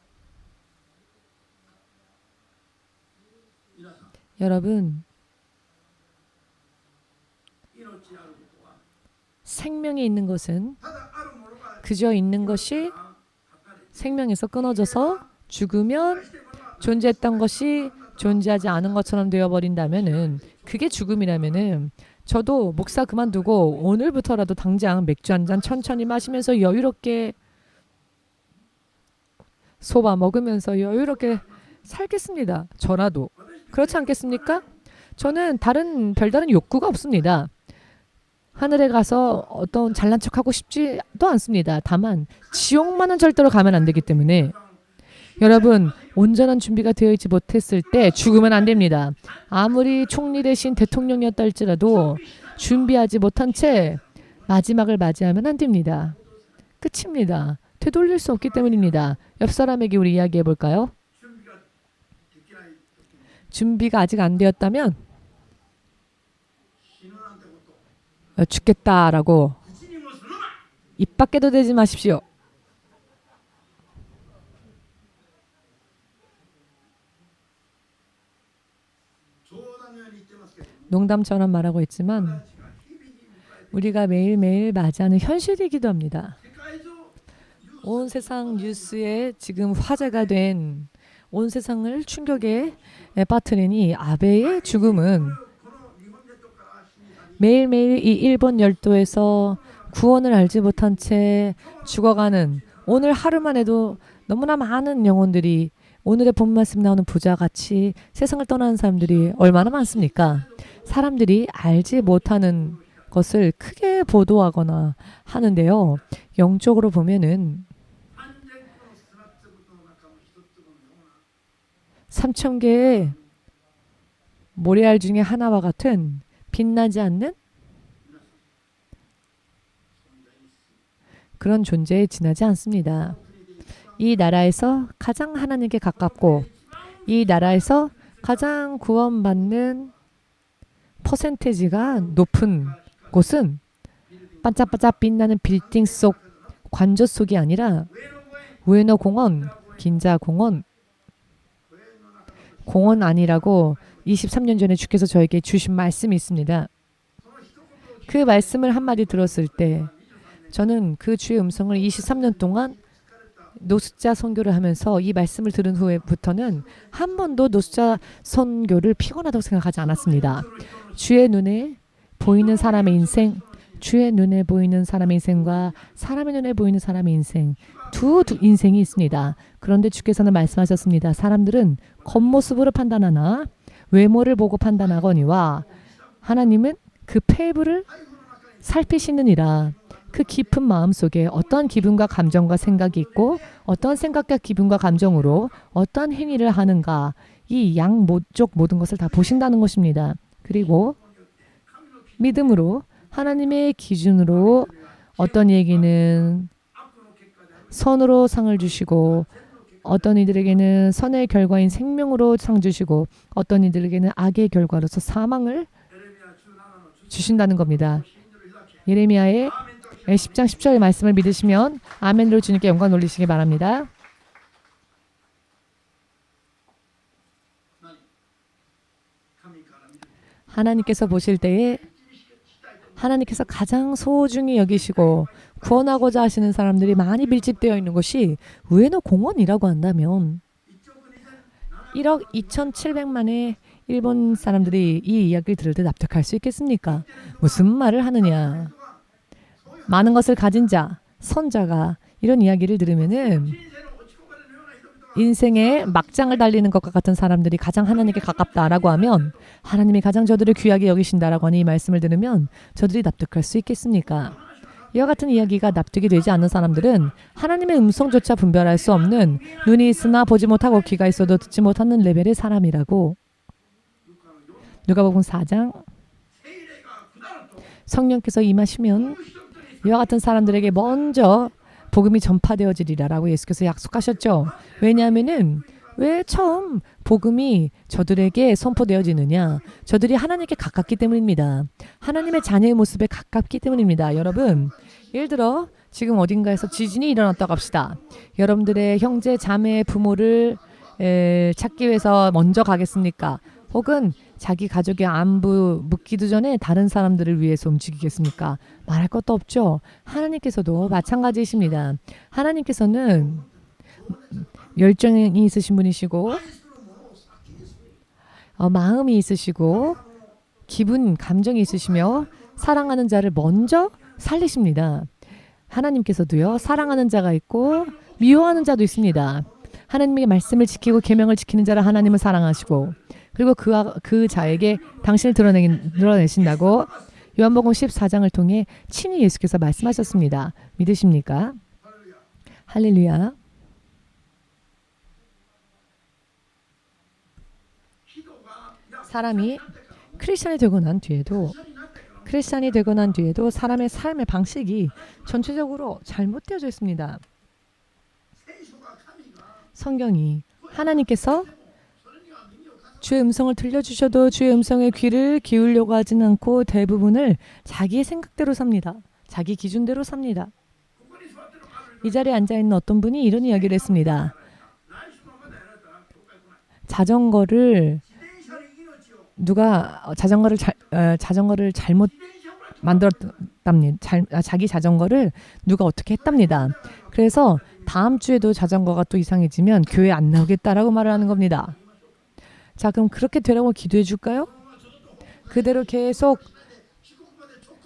A: 여러분, 생명이 있는 것은 그저 있는 것이 생명에서 끊어져서 죽으면 존재했던 것이 존재하지 않은 것처럼 되어버린다면은 그게 죽음이라면은 저도 목사 그만두고 오늘부터라도 당장 맥주 한 잔 천천히 마시면서 여유롭게 소바 먹으면서 여유롭게 살겠습니다. 저라도. 그렇지 않겠습니까? 저는 별다른 욕구가 없습니다. 하늘에 가서 어떤 잘난 척하고 싶지도 않습니다. 다만 지옥만은 절대로 가면 안 되기 때문에 여러분 온전한 준비가 되어 있지 못했을 때 죽으면 안 됩니다. 아무리 총리 대신 대통령이었다 할지라도 준비하지 못한 채 마지막을 맞이하면 안 됩니다. 끝입니다. 되돌릴 수 없기 때문입니다. 옆 사람에게 우리 이야기해 볼까요? 준비가 아직 안 되었다면 죽겠다라고 입 밖에도 대지 마십시오. 농담처럼 말하고 있지만 우리가 매일매일 맞이하는 현실이기도 합니다. 온 세상 뉴스에 지금 화제가 된 온 세상을 충격에 빠뜨린 이 아베의 죽음은 매일매일 이 일본 열도에서 구원을 알지 못한 채 죽어가는 오늘 하루만 해도 너무나 많은 영혼들이 오늘의 본 말씀 나오는 부자같이 세상을 떠나는 사람들이 얼마나 많습니까? 사람들이 알지 못하는 것을 크게 보도하거나 하는데요. 영적으로 보면은 3,000개의 모래알 중에 하나와 같은 빛나지 않는 그런 존재에 지나지 않습니다. 이 나라에서 가장 하나님께 가깝고 이 나라에서 가장 구원받는 퍼센테이지가 높은 곳은 반짝반짝 빛나는 빌딩 속 관저 속이 아니라 우에노 공원, 긴자 공원 아니라고 23년 전에 주께서 저에게 주신 말씀이 있습니다. 그 말씀을 한마디 들었을 때 저는 그 주의 음성을 23년 동안 노숙자 선교를 하면서 이 말씀을 들은 후에부터는 한 번도 노숙자 선교를 피곤하다고 생각하지 않았습니다. 주의 눈에 보이는 사람의 인생, 주의 눈에 보이는 사람의 인생과 사람의 눈에 보이는 사람의 인생, 두 인생이 있습니다. 그런데 주께서는 말씀하셨습니다. 사람들은 겉모습으로 판단하나 외모를 보고 판단하거니와 하나님은 그 폐부를 살피시느니라. 그 깊은 마음 속에 어떠한 기분과 감정과 생각이 있고 어떠한 생각과 기분과 감정으로 어떠한 행위를 하는가 이 양쪽 모든 것을 다 보신다는 것입니다. 그리고 믿음으로 하나님의 기준으로 어떤 얘기는 선으로 상을 주시고 어떤 이들에게는 선의 결과인 생명으로 상 주시고 어떤 이들에게는 악의 결과로서 사망을 주신다는 겁니다. 예레미야의 10장 10절의 말씀을 믿으시면 아멘으로 주님께 영광 돌리시기 바랍니다. 하나님께서 보실 때에 하나님께서 가장 소중히 여기시고 구원하고자 하시는 사람들이 많이 밀집되어 있는 곳이 우에노 공원이라고 한다면 1억 2,700만의 일본 사람들이 이 이야기를 들을 때 납득할 수 있겠습니까? 무슨 말을 하느냐. 많은 것을 가진 자, 선자가 이런 이야기를 들으면은 인생의 막장을 달리는 것과 같은 사람들이 가장 하나님께 가깝다라고 하면 하나님이 가장 저들을 귀하게 여기신다라고 하는 이 말씀을 들으면 저들이 납득할 수 있겠습니까? 이와 같은 이야기가 납득이 되지 않는 사람들은 하나님의 음성조차 분별할 수 없는 눈이 있으나 보지 못하고 귀가 있어도 듣지 못하는 레벨의 사람이라고. 누가복음 4장 성령께서 임하시면 이와 같은 사람들에게 먼저 복음이 전파되어지리라라고 예수께서 약속하셨죠. 왜냐하면은 왜 처음 복음이 저들에게 선포되어지느냐? 저들이 하나님께 가깝기 때문입니다. 하나님의 자녀의 모습에 가깝기 때문입니다. 여러분, 예를 들어 지금 어딘가에서 지진이 일어났다고 합시다. 여러분들의 형제, 자매, 부모를 찾기 위해서 먼저 가겠습니까? 혹은 자기 가족의 안부 묻기도 전에 다른 사람들을 위해서 움직이겠습니까? 말할 것도 없죠. 하나님께서도 마찬가지이십니다. 하나님께서는 열정이 있으신 분이시고 마음이 있으시고 기분, 감정이 있으시며 사랑하는 자를 먼저 살리십니다. 하나님께서도요. 사랑하는 자가 있고 미워하는 자도 있습니다. 하나님의 말씀을 지키고 계명을 지키는 자를 하나님은 사랑하시고 그리고 그 자에게 당신을 드러내신다고 요한복음 14장을 통해 친히 예수께서 말씀하셨습니다. 믿으십니까? 할렐루야. 사람이 크리스찬이 되고 난 뒤에도 사람의 삶의 방식이 전체적으로 잘못되어져 있습니다. 성경이 하나님께서 주의 음성을 들려주셔도 주의 음성에 귀를 기울려고 하지는 않고 대부분을 자기의 생각대로 삽니다. 자기 기준대로 삽니다. 이 자리에 앉아있는 어떤 분이 이런 이야기를 했습니다. 자전거를 누가 자전거를 잘못 만들었답니다. 자기 자전거를 누가 어떻게 했답니다. 그래서 다음 주에도 자전거가 또 이상해지면 교회 안 나오겠다라고 말을 하는 겁니다. 자, 그럼 그렇게 되라고 기도해 줄까요? 그대로 계속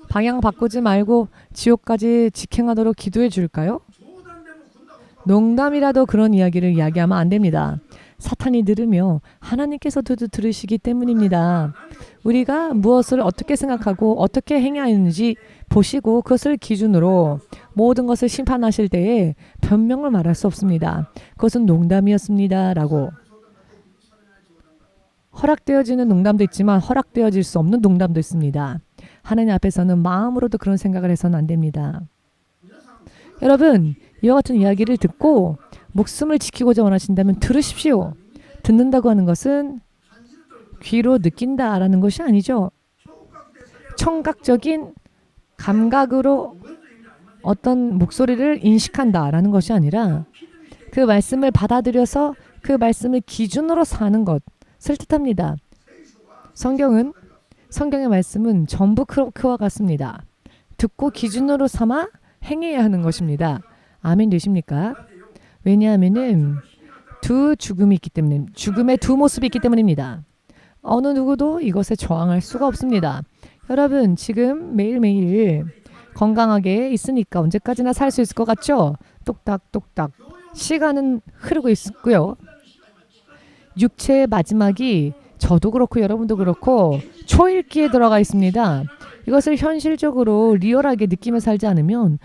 A: 방향 바꾸지 말고 지옥까지 직행하도록 기도해 줄까요? 농담이라도 그런 이야기를 이야기하면 안 됩니다. 사탄이 들으며 하나님께서도 들으시기 때문입니다. 우리가 무엇을 어떻게 생각하고 어떻게 행해야 하는지 보시고 그것을 기준으로 모든 것을 심판하실 때에 변명을 말할 수 없습니다. 그것은 농담이었습니다. 라고. 허락되어지는 농담도 있지만 허락되어질 수 없는 농담도 있습니다. 하나님 앞에서는 마음으로도 그런 생각을 해서는 안 됩니다. 여러분, 이와 같은 이야기를 듣고 목숨을 지키고자 원하신다면 들으십시오. 듣는다고 하는 것은 귀로 느낀다라는 것이 아니죠. 청각적인 감각으로 어떤 목소리를 인식한다라는 것이 아니라 그 말씀을 받아들여서 그 말씀을 기준으로 사는 것을 뜻합니다. 성경의 말씀은 전부 그와 같습니다. 듣고 기준으로 삼아 행해야 하는 것입니다. 아멘 되십니까? 왜냐하면은 두 죽음이 있기 때문에 죽음의 두 모습이 있기 때문입니다. 어느 누구도 이것에 저항할 수가 없습니다. 여러분 지금 매일매일 건강하게 있으니까 언제까지나 살 수 있을 것 같죠? 똑딱똑딱 시간은 흐르고 있고요. 육체의 마지막이 저도 그렇고 여러분도 그렇고 초읽기에 들어가 있습니다. 이것을 현실적으로 리얼하게 느끼며 살지 않으면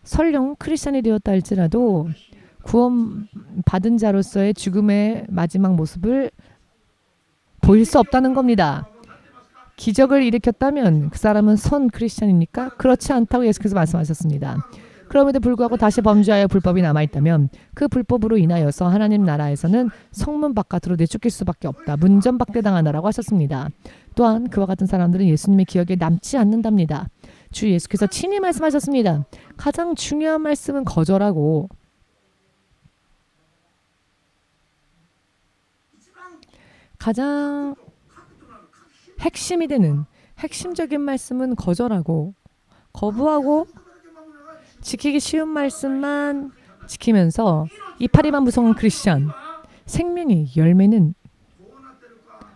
A: 설령 크리스찬이 되었다 할지라도 구원 받은 자로서의 죽음의 마지막 모습을 보일 수 없다는 겁니다. 기적을 일으켰다면 그 사람은 선 크리스찬입니까? 그렇지 않다고 예수께서 말씀하셨습니다. 그럼에도 불구하고 다시 범죄하여 불법이 남아있다면 그 불법으로 인하여서 하나님 나라에서는 성문 바깥으로 내쫓길 수밖에 없다. 문전박대당한다라고 하셨습니다. 또한 그와 같은 사람들은 예수님의 기억에 남지 않는답니다. 주 예수께서 친히 말씀하셨습니다. 가장 중요한 말씀은 거절하고 가장 핵심이 되는 핵심적인 말씀은 거절하고 거부하고 지키기 쉬운 말씀만 지키면서 이파리만 무성한 크리스천 생명의 열매는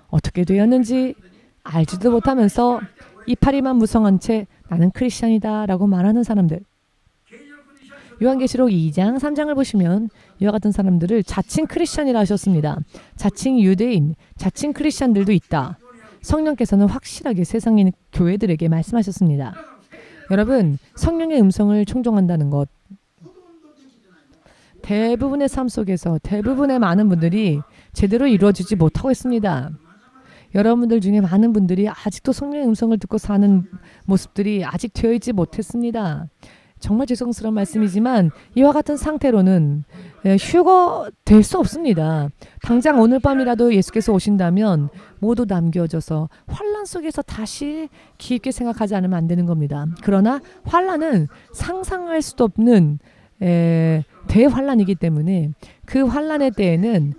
A: 어떻게 되었는지 알지도 못하면서 이파리만 무성한 채 나는 크리스천이다 라고 말하는 사람들. 요한계시록 2장 3장을 보시면 이와 같은 사람들을 자칭 크리스천이라 하셨습니다. 자칭 유대인, 자칭 크리스천들도 있다. 성령께서는 확실하게 세상의 교회들에게 말씀하셨습니다. 여러분, 성령의 음성을 청종한다는 것 대부분의 삶 속에서 대부분의 많은 분들이 제대로 이루어지지 못하고 있습니다. 여러분들 중에 많은 분들이 아직도 성령의 음성을 듣고 사는 모습들이 아직 되어 있지 못했습니다. 정말 죄송스러운 말씀이지만 이와 같은 상태로는 휴거될 수 없습니다. 당장 오늘 밤이라도 예수께서 오신다면 모두 남겨져서 환란 속에서 다시 깊게 생각하지 않으면 안 되는 겁니다. 그러나 환란은 상상할 수도 없는 대환란이기 때문에 그 환란의 때에는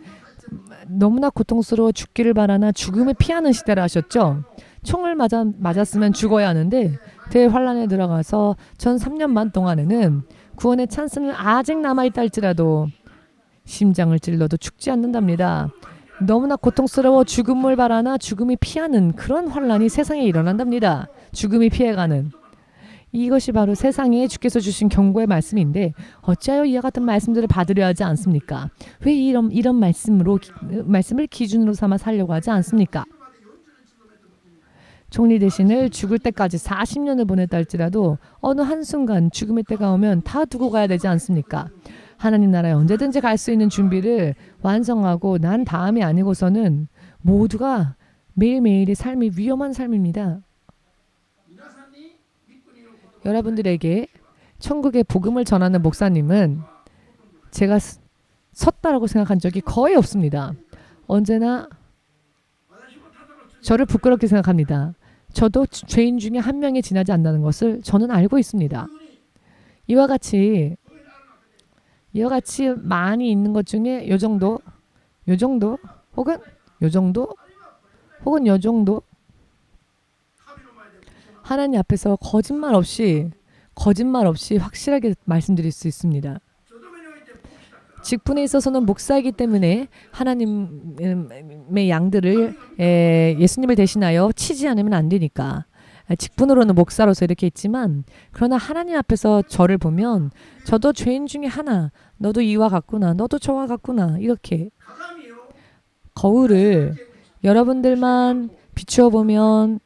A: 너무나 고통스러워 죽기를 바라나 죽음을 피하는 시대라 하셨죠. 총을 맞았으면 죽어야 하는데 대환란에 들어가서 전 3년 반 동안에는 구원의 찬스는 아직 남아있다 할지라도 심장을 찔러도 죽지 않는답니다. 너무나 고통스러워 죽음을 바라나 죽음이 피하는 그런 환란이 세상에 일어난답니다. 죽음이 피해가는. 이것이 바로 세상에 주께서 주신 경고의 말씀인데 어찌하여 이와 같은 말씀들을 받으려 하지 않습니까? 왜 이런 말씀을 기준으로 삼아 살려고 하지 않습니까? 총리 대신을 죽을 때까지 40년을 보냈다 할지라도 어느 한순간 죽음의 때가 오면 다 두고 가야 되지 않습니까? 하나님 나라에 언제든지 갈 수 있는 준비를 완성하고 난 다음이 아니고서는 모두가 매일매일의 삶이 위험한 삶입니다. 여러분들에게 천국의 복음을 전하는 목사님은 제가 섰다라고 생각한 적이 거의 없습니다. 언제나 저를 부끄럽게 생각합니다. 저도 죄인 중에 한 명에 지나지 않는다는 것을 저는 알고 있습니다. 이와 같이 많이 있는 것 중에 요 정도, 혹은 요 정도 하나님 앞에서 거짓말 없이 확실하게 말씀드릴 수 있습니다. 직분에 있어서는 목사이기 때문에 하나님의 양들을 예수님을 대신하여 치지 않으면 안 되니까 직분으로는 목사로서 이렇게 있지만 그러나 하나님 앞에서 저를 보면 저도 죄인 중에 하나, 너도 이와 같구나, 너도 저와 같구나 이렇게 거울을 여러분들만 비추어 보면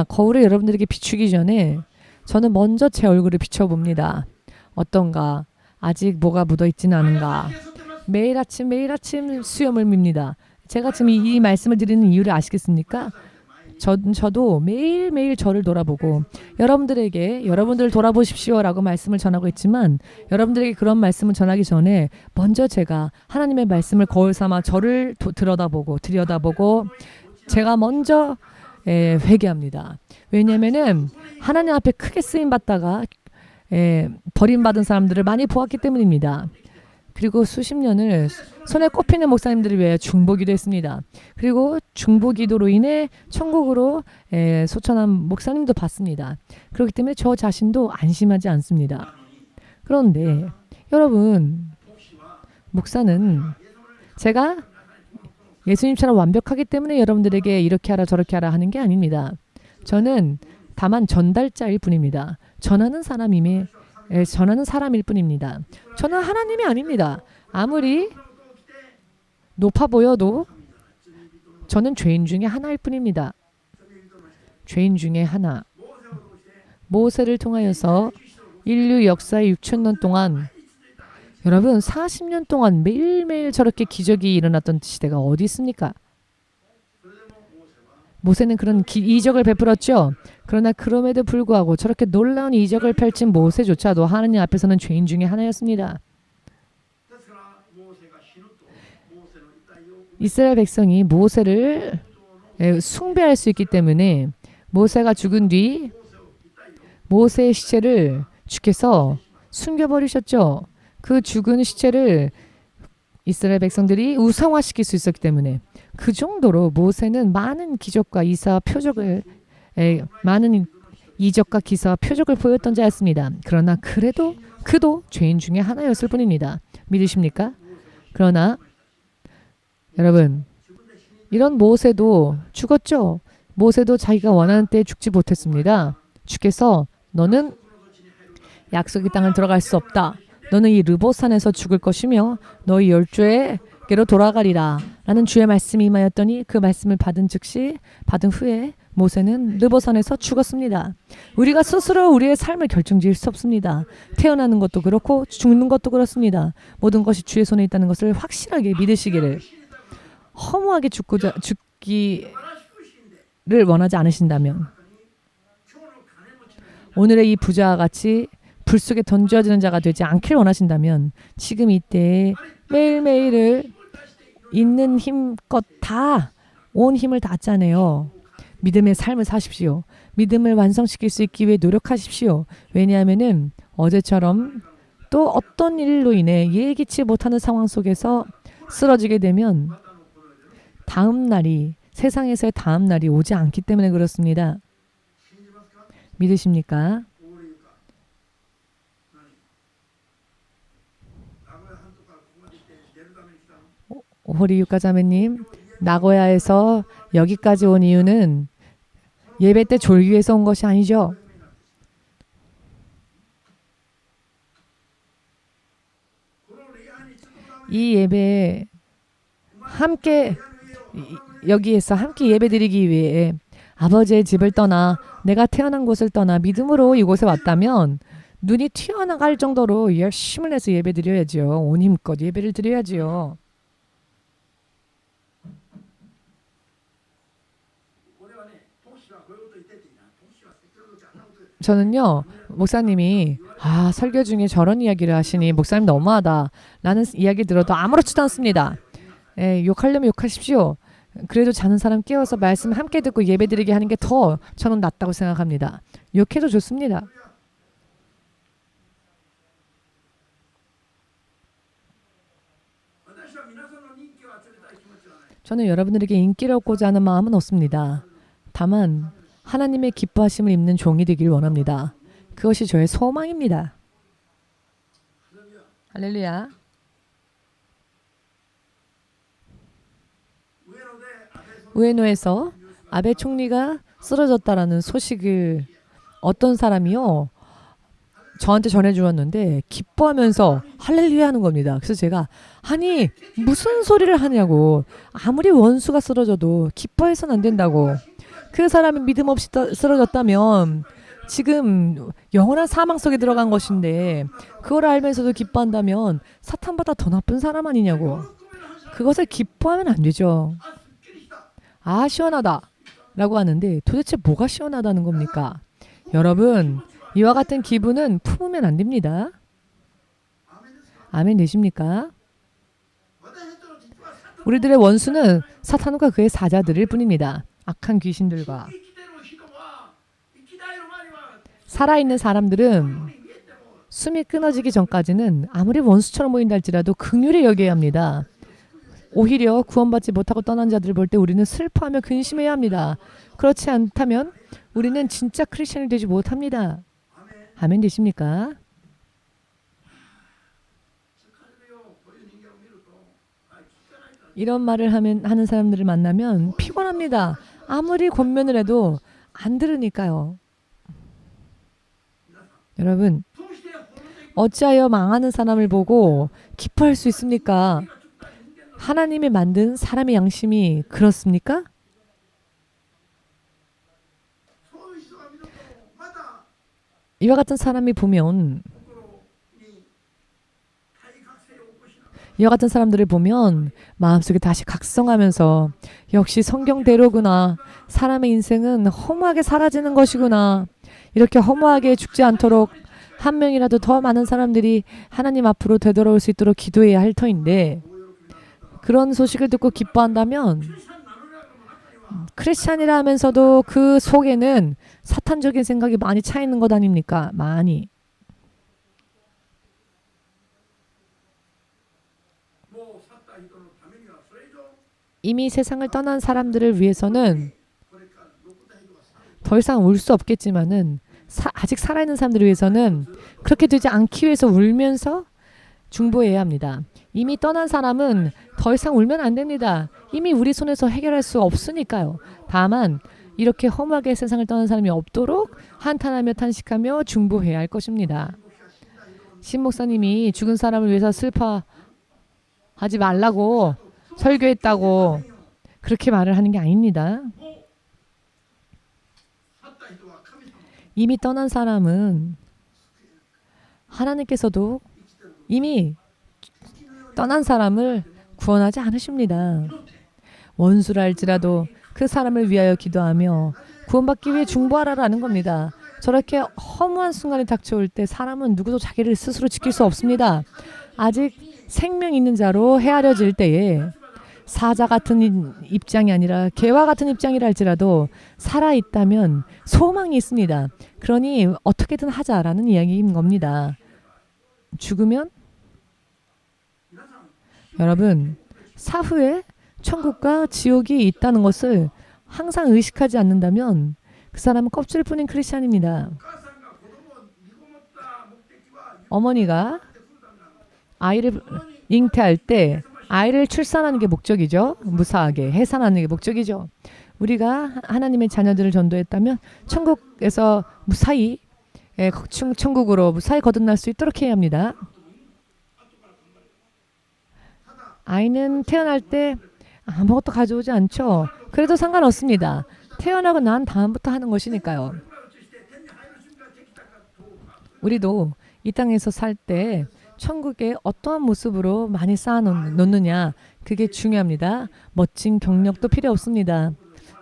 A: 거울을 여러분들에게 비추기 전에 저는 먼저 제 얼굴을 비춰 봅니다. 어떤가? 아직 뭐가 묻어있지는 않은가. 매일 아침 수염을 밉니다. 제가 지금 이 말씀을 드리는 이유를 아시겠습니까? 저도 매일매일 저를 돌아보고 여러분들을 돌아보십시오라고 말씀을 전하고 있지만 여러분들에게 그런 말씀을 전하기 전에 먼저 제가 하나님의 말씀을 거울 삼아 저를 들여다보고 제가 먼저 회개합니다. 왜냐하면은 하나님 앞에 크게 쓰임받다가 버림받은 사람들을 많이 보았기 때문입니다. 그리고 수십 년을 손에 꼽히는 목사님들을 위해 중보기도 했습니다. 그리고 중보기도로 인해 천국으로 소천한 목사님도 봤습니다. 그렇기 때문에 저 자신도 안심하지 않습니다. 그런데 여러분, 목사는 제가 예수님처럼 완벽하기 때문에 여러분들에게 이렇게 하라 저렇게 하라 하는 게 아닙니다. 저는 다만 전달자일 뿐입니다. 전하는 사람일 뿐입니다. 저는 하나님이 아닙니다. 아무리 높아 보여도 저는 죄인 중에 하나일 뿐입니다. 죄인 중에 하나. 모세를 통하여서 인류 역사의 6,000년 동안 여러분 40년 동안 매일매일 저렇게 기적이 일어났던 시대가 어디 있습니까? 모세는 그런 이적을 베풀었죠. 그러나 그럼에도 불구하고 저렇게 놀라운 이적을 펼친 모세조차도 하나님 앞에서는 죄인 중에 하나였습니다. 이스라엘 백성이 모세를 숭배할 수 있기 때문에 모세가 죽은 뒤 모세의 시체를 주께서 숨겨버리셨죠. 그 죽은 시체를 이스라엘 백성들이 우상화시킬 수 있었기 때문에 그 정도로 모세는 많은 기적과 이사와 표적을 많은 이적과 기사와 표적을 보였던 자였습니다. 그러나 그래도 그도 죄인 중에 하나였을 뿐입니다. 믿으십니까? 그러나 여러분 이런 모세도 죽었죠. 모세도 자기가 원하는 때에 죽지 못했습니다. 주께서 너는 약속의 땅을 들어갈 수 없다. 너는 이 르보산에서 죽을 것이며 너희 열조에게로 돌아가리라 라는 주의 말씀이 임하였더니 그 말씀을 받은 후에 모세는 르보산에서 죽었습니다. 우리가 스스로 우리의 삶을 결정지을 수 없습니다. 태어나는 것도 그렇고 죽는 것도 그렇습니다. 모든 것이 주의 손에 있다는 것을 확실하게 믿으시기를. 허무하게 죽기를 원하지 않으신다면 오늘의 이 부자와 같이 불 속에 던져지는 자가 되지 않길 원하신다면 지금 이때에 매일매일을 있는 힘껏 다 온 힘을 다짜내요. 믿음의 삶을 사십시오. 믿음을 완성시킬 수 있기 위해 노력하십시오. 왜냐하면 어제처럼 또 어떤 일로 인해 예기치 못하는 상황 속에서 쓰러지게 되면 다음 날이 세상에서의 다음 날이 오지 않기 때문에 그렇습니다. 믿으십니까? 호리 육가자매님, 나고야에서 여기까지 온 이유는 예배 때 졸기 위해서 온 것이 아니죠. 이 예배에 함께 여기에서 함께 예배드리기 위해 아버지의 집을 떠나 내가 태어난 곳을 떠나 믿음으로 이곳에 왔다면 눈이 튀어나갈 정도로 열심을 내서 예배드려야죠. 온 힘껏 예배를 드려야죠. 저는요 목사님이 설교 중에 저런 이야기를 하시니 목사님 너무하다 라는 이야기 들어도 아무렇지도 않습니다. 욕하려면 욕하십시오. 그래도 자는 사람 깨워서 말씀 함께 듣고 예배드리게 하는 게 더 저는 낫다고 생각합니다. 욕해도 좋습니다. 저는 여러분들에게 인기를 얻고자 하는 마음은 없습니다. 다만 하나님의 기뻐하심을 입는 종이 되길 원합니다. 그것이 저의 소망입니다. 할렐루야. 우에노에서 아베 총리가 쓰러졌다라는 소식을 어떤 사람이요 저한테 전해주었는데 기뻐하면서 할렐루야 하는 겁니다. 그래서 제가 아니 무슨 소리를 하냐고. 아무리 원수가 쓰러져도 기뻐해서는 안 된다고. 그 사람이 믿음 없이 쓰러졌다면 지금 영원한 사망 속에 들어간 것인데 그걸 알면서도 기뻐한다면 사탄보다 더 나쁜 사람 아니냐고. 그것을 기뻐하면 안 되죠. 시원하다 라고 하는데 도대체 뭐가 시원하다는 겁니까? 여러분 이와 같은 기분은 품으면 안 됩니다. 아멘 되십니까? 우리들의 원수는 사탄과 그의 사자들일 뿐입니다. 악한 귀신들과. 살아있는 사람들은 숨이 끊어지기 전까지는 아무리 원수처럼 보인다 할지라도 긍휼히 여겨야 합니다. 오히려 구원받지 못하고 떠난 자들을 볼 때 우리는 슬퍼하며 근심해야 합니다. 그렇지 않다면 우리는 진짜 크리스천이 되지 못합니다. 아멘 되십니까? 이런 말을 하는 사람들을 만나면 피곤합니다. 아무리 권면을 해도 안 들으니까요. 여러분, 어찌하여 망하는 사람을 보고 기뻐할 수 있습니까? 하나님이 만든 사람의 양심이 그렇습니까? 이와 같은 사람이 보면 이와 같은 사람들을 보면 마음속에 다시 각성하면서 역시 성경대로구나. 사람의 인생은 허무하게 사라지는 것이구나. 이렇게 허무하게 죽지 않도록 한 명이라도 더 많은 사람들이 하나님 앞으로 되돌아올 수 있도록 기도해야 할 터인데 그런 소식을 듣고 기뻐한다면 크리스찬이라 하면서도 그 속에는 사탄적인 생각이 많이 차 있는 것 아닙니까? 많이. 이미 세상을 떠난 사람들을 위해서는 더 이상 울 수 없겠지만은 아직 살아있는 사람들을 위해서는 그렇게 되지 않기 위해서 울면서 중보해야 합니다. 이미 떠난 사람은 더 이상 울면 안 됩니다. 이미 우리 손에서 해결할 수 없으니까요. 다만 이렇게 허무하게 세상을 떠난 사람이 없도록 한탄하며 탄식하며 중보해야 할 것입니다. 신 목사님이 죽은 사람을 위해서 슬퍼하지 말라고 설교했다고 그렇게 말을 하는 게 아닙니다. 이미 떠난 사람은 하나님께서도 이미 떠난 사람을 구원하지 않으십니다. 원수라 할지라도 그 사람을 위하여 기도하며 구원받기 위해 중보하라라는 겁니다. 저렇게 허무한 순간이 닥쳐올 때 사람은 누구도 자기를 스스로 지킬 수 없습니다. 아직 생명 있는 자로 헤아려질 때에 사자 같은 입장이 아니라 개와 같은 입장이라 할지라도 살아있다면 소망이 있습니다. 그러니 어떻게든 하자라는 이야기인 겁니다. 죽으면 여러분 사후에 천국과 지옥이 있다는 것을 항상 의식하지 않는다면 그 사람은 껍질뿐인 크리스찬입니다. 어머니가 아이를 잉태할 때 아이를 출산하는 게 목적이죠. 무사하게 해산하는 게 목적이죠. 우리가 하나님의 자녀들을 전도했다면 천국에서 무사히 천국으로 무사히 거듭날 수 있도록 해야 합니다. 아이는 태어날 때 아무것도 가져오지 않죠. 그래도 상관없습니다. 태어나고 난 다음부터 하는 것이니까요. 우리도 이 땅에서 살 때 천국에 어떠한 모습으로 많이 쌓아놓느냐 그게 중요합니다. 멋진 경력도 필요 없습니다.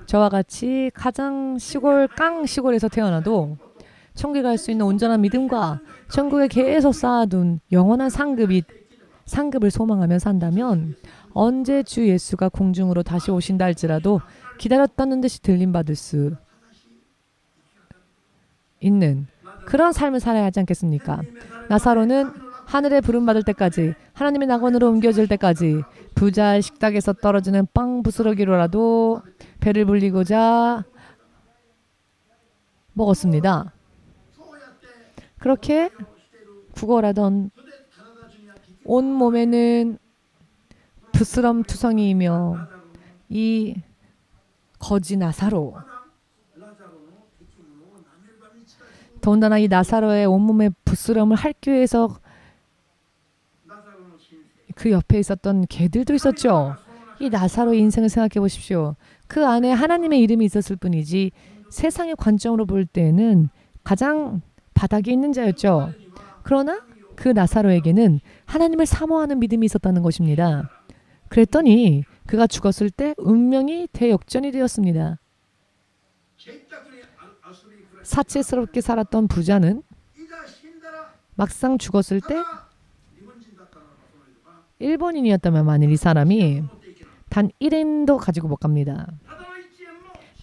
A: 저와 같이 가장 시골 깡 시골에서 태어나도 천국에 갈 수 있는 온전한 믿음과 천국에 계속 쌓아둔 영원한 상급을 소망하며 산다면 언제 주 예수가 공중으로 다시 오신다 할지라도 기다렸다는 듯이 들림받을 수 있는 그런 삶을 살아야 하지 않겠습니까? 나사로는 하늘에 부름받을 때까지 하나님의 낙원으로 옮겨질 때까지 부자의 식탁에서 떨어지는 빵 부스러기로라도 배를 불리고자 먹었습니다. 그렇게 구걸하던 온몸에는 부스럼투성이이며 이 거지 나사로 더군다나 이 나사로의 온몸에 부스럼을 핥기 위해서 그 옆에 있었던 개들도 있었죠. 이 나사로의 인생을 생각해 보십시오. 그 안에 하나님의 이름이 있었을 뿐이지 세상의 관점으로 볼 때는 가장 바닥에 있는 자였죠. 그러나 그 나사로에게는 하나님을 사모하는 믿음이 있었다는 것입니다. 그랬더니 그가 죽었을 때 운명이 대역전이 되었습니다. 사치스럽게 살았던 부자는 막상 죽었을 때 일본인이었다면 만일 이 사람이 단 1엔도 가지고 못 갑니다.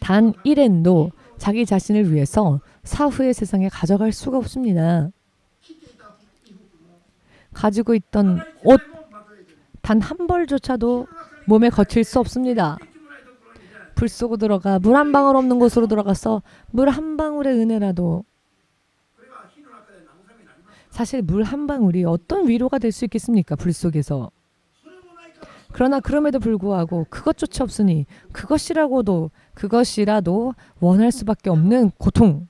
A: 단 1엔도 자기 자신을 위해서 사후의 세상에 가져갈 수가 없습니다. 가지고 있던 옷 단 한 벌조차도 몸에 거칠 수 없습니다. 불 쏘고 들어가 물 한 방울 없는 곳으로 들어가서 물 한 방울의 은혜라도 사실 물 한 방울이 어떤 위로가 될 수 있겠습니까? 불 속에서. 그러나 그럼에도 불구하고 그것조차 없으니 그것이라도 원할 수밖에 없는 고통.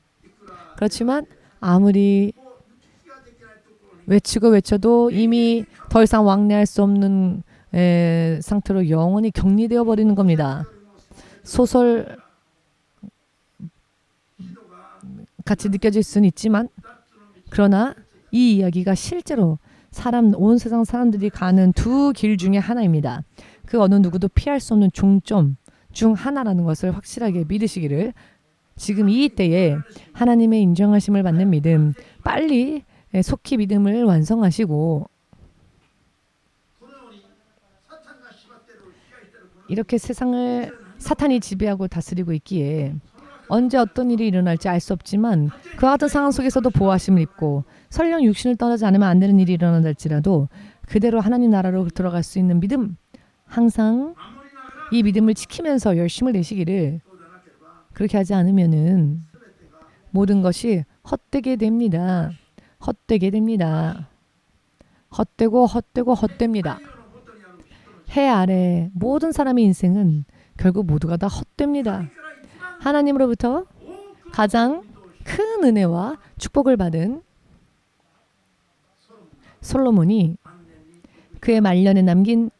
A: 그렇지만 아무리 외쳐도 이미 더 이상 왕래할 수 없는 상태로 영원히 격리되어 버리는 겁니다. 소설 같이 느껴질 수는 있지만 그러나 이 이야기가 실제로 온 세상 사람들이 가는 두 길 중에 하나입니다. 그 어느 누구도 피할 수 없는 종점 중 하나라는 것을 확실하게 믿으시기를, 지금 이 때에 하나님의 인정하심을 받는 믿음, 빨리 속히 믿음을 완성하시고, 이렇게 세상을 사탄이 지배하고 다스리고 있기에 언제 어떤 일이 일어날지 알 수 없지만 그와 같은 상황 속에서도 보호하심을 입고 설령 육신을 떠나지 않으면 안 되는 일이 일어난다 할지라도 그대로 하나님 나라로 들어갈 수 있는 믿음, 항상 이 믿음을 지키면서 열심을 내시기를, 그렇게 하지 않으면은 모든 것이 헛되게 됩니다. 헛되게 됩니다. 헛되고 헛됩니다. 해 아래 모든 사람의 인생은 결국 모두가 다 헛됩니다. 하나님으로부터 가장 큰 은혜와 축복을 받은 솔로몬이 그의 말년에 남긴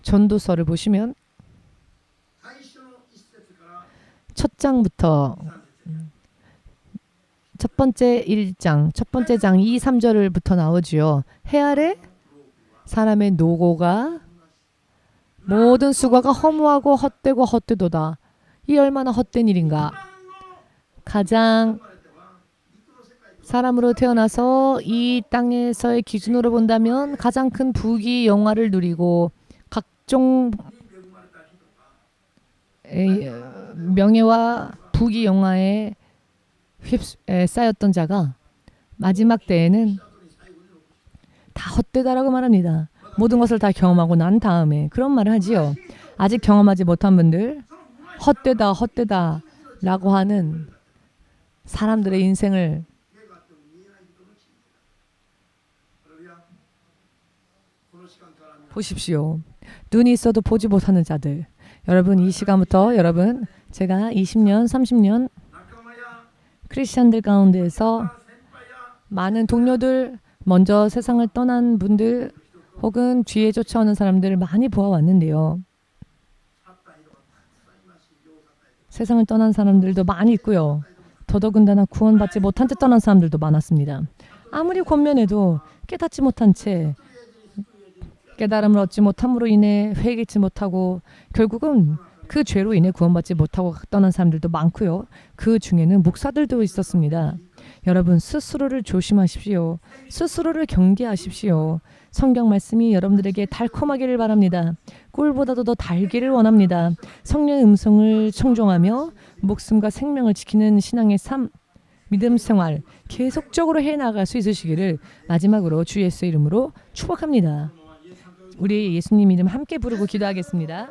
A: 전도서를 보시면 첫 장부터 첫 번째 1장, 첫 번째 장 2, 3절부터 나오지요. 해 아래 사람의 노고가 모든 수고가 허무하고 헛되고 헛되도다. 이 얼마나 헛된 일인가. 가장 사람으로 태어나서 이 땅에서의 기준으로 본다면 가장 큰 부귀 영화를 누리고 각종 명예와 부귀 영화에 쌓였던 자가 마지막 때에는 다 헛되다라고 말합니다. 모든 것을 다 경험하고 난 다음에 그런 말을 하지요. 아직 경험하지 못한 분들, 헛되다 라고 하는 사람들의 인생을 보십시오. 눈이 있어도 보지 못하는 자들. 여러분, 이 시간부터 제가 20년, 30년 크리스찬들 가운데에서 많은 동료들, 먼저 세상을 떠난 분들 혹은 뒤에 쫓아오는 사람들을 많이 보아왔는데요. 세상을 떠난 사람들도 많이 있고요. 더더군다나 구원받지 못한 채 떠난 사람들도 많았습니다. 아무리 권면해도 깨닫지 못한 채, 깨달음을 얻지 못함으로 인해 회개치 못하고 결국은 그 죄로 인해 구원받지 못하고 떠난 사람들도 많고요. 그 중에는 목사들도 있었습니다. 여러분, 스스로를 조심하십시오. 스스로를 경계하십시오. 성경 말씀이 여러분들에게 달콤하기를 바랍니다. 꿀보다도 더 달기를 원합니다. 성령의 음성을 청종하며 목숨과 생명을 지키는 신앙의 삶, 믿음 생활 계속적으로 해나갈 수 있으시기를 마지막으로 주 예수의 이름으로 축복합니다. 우리 예수님 이름 함께 부르고 기도하겠습니다.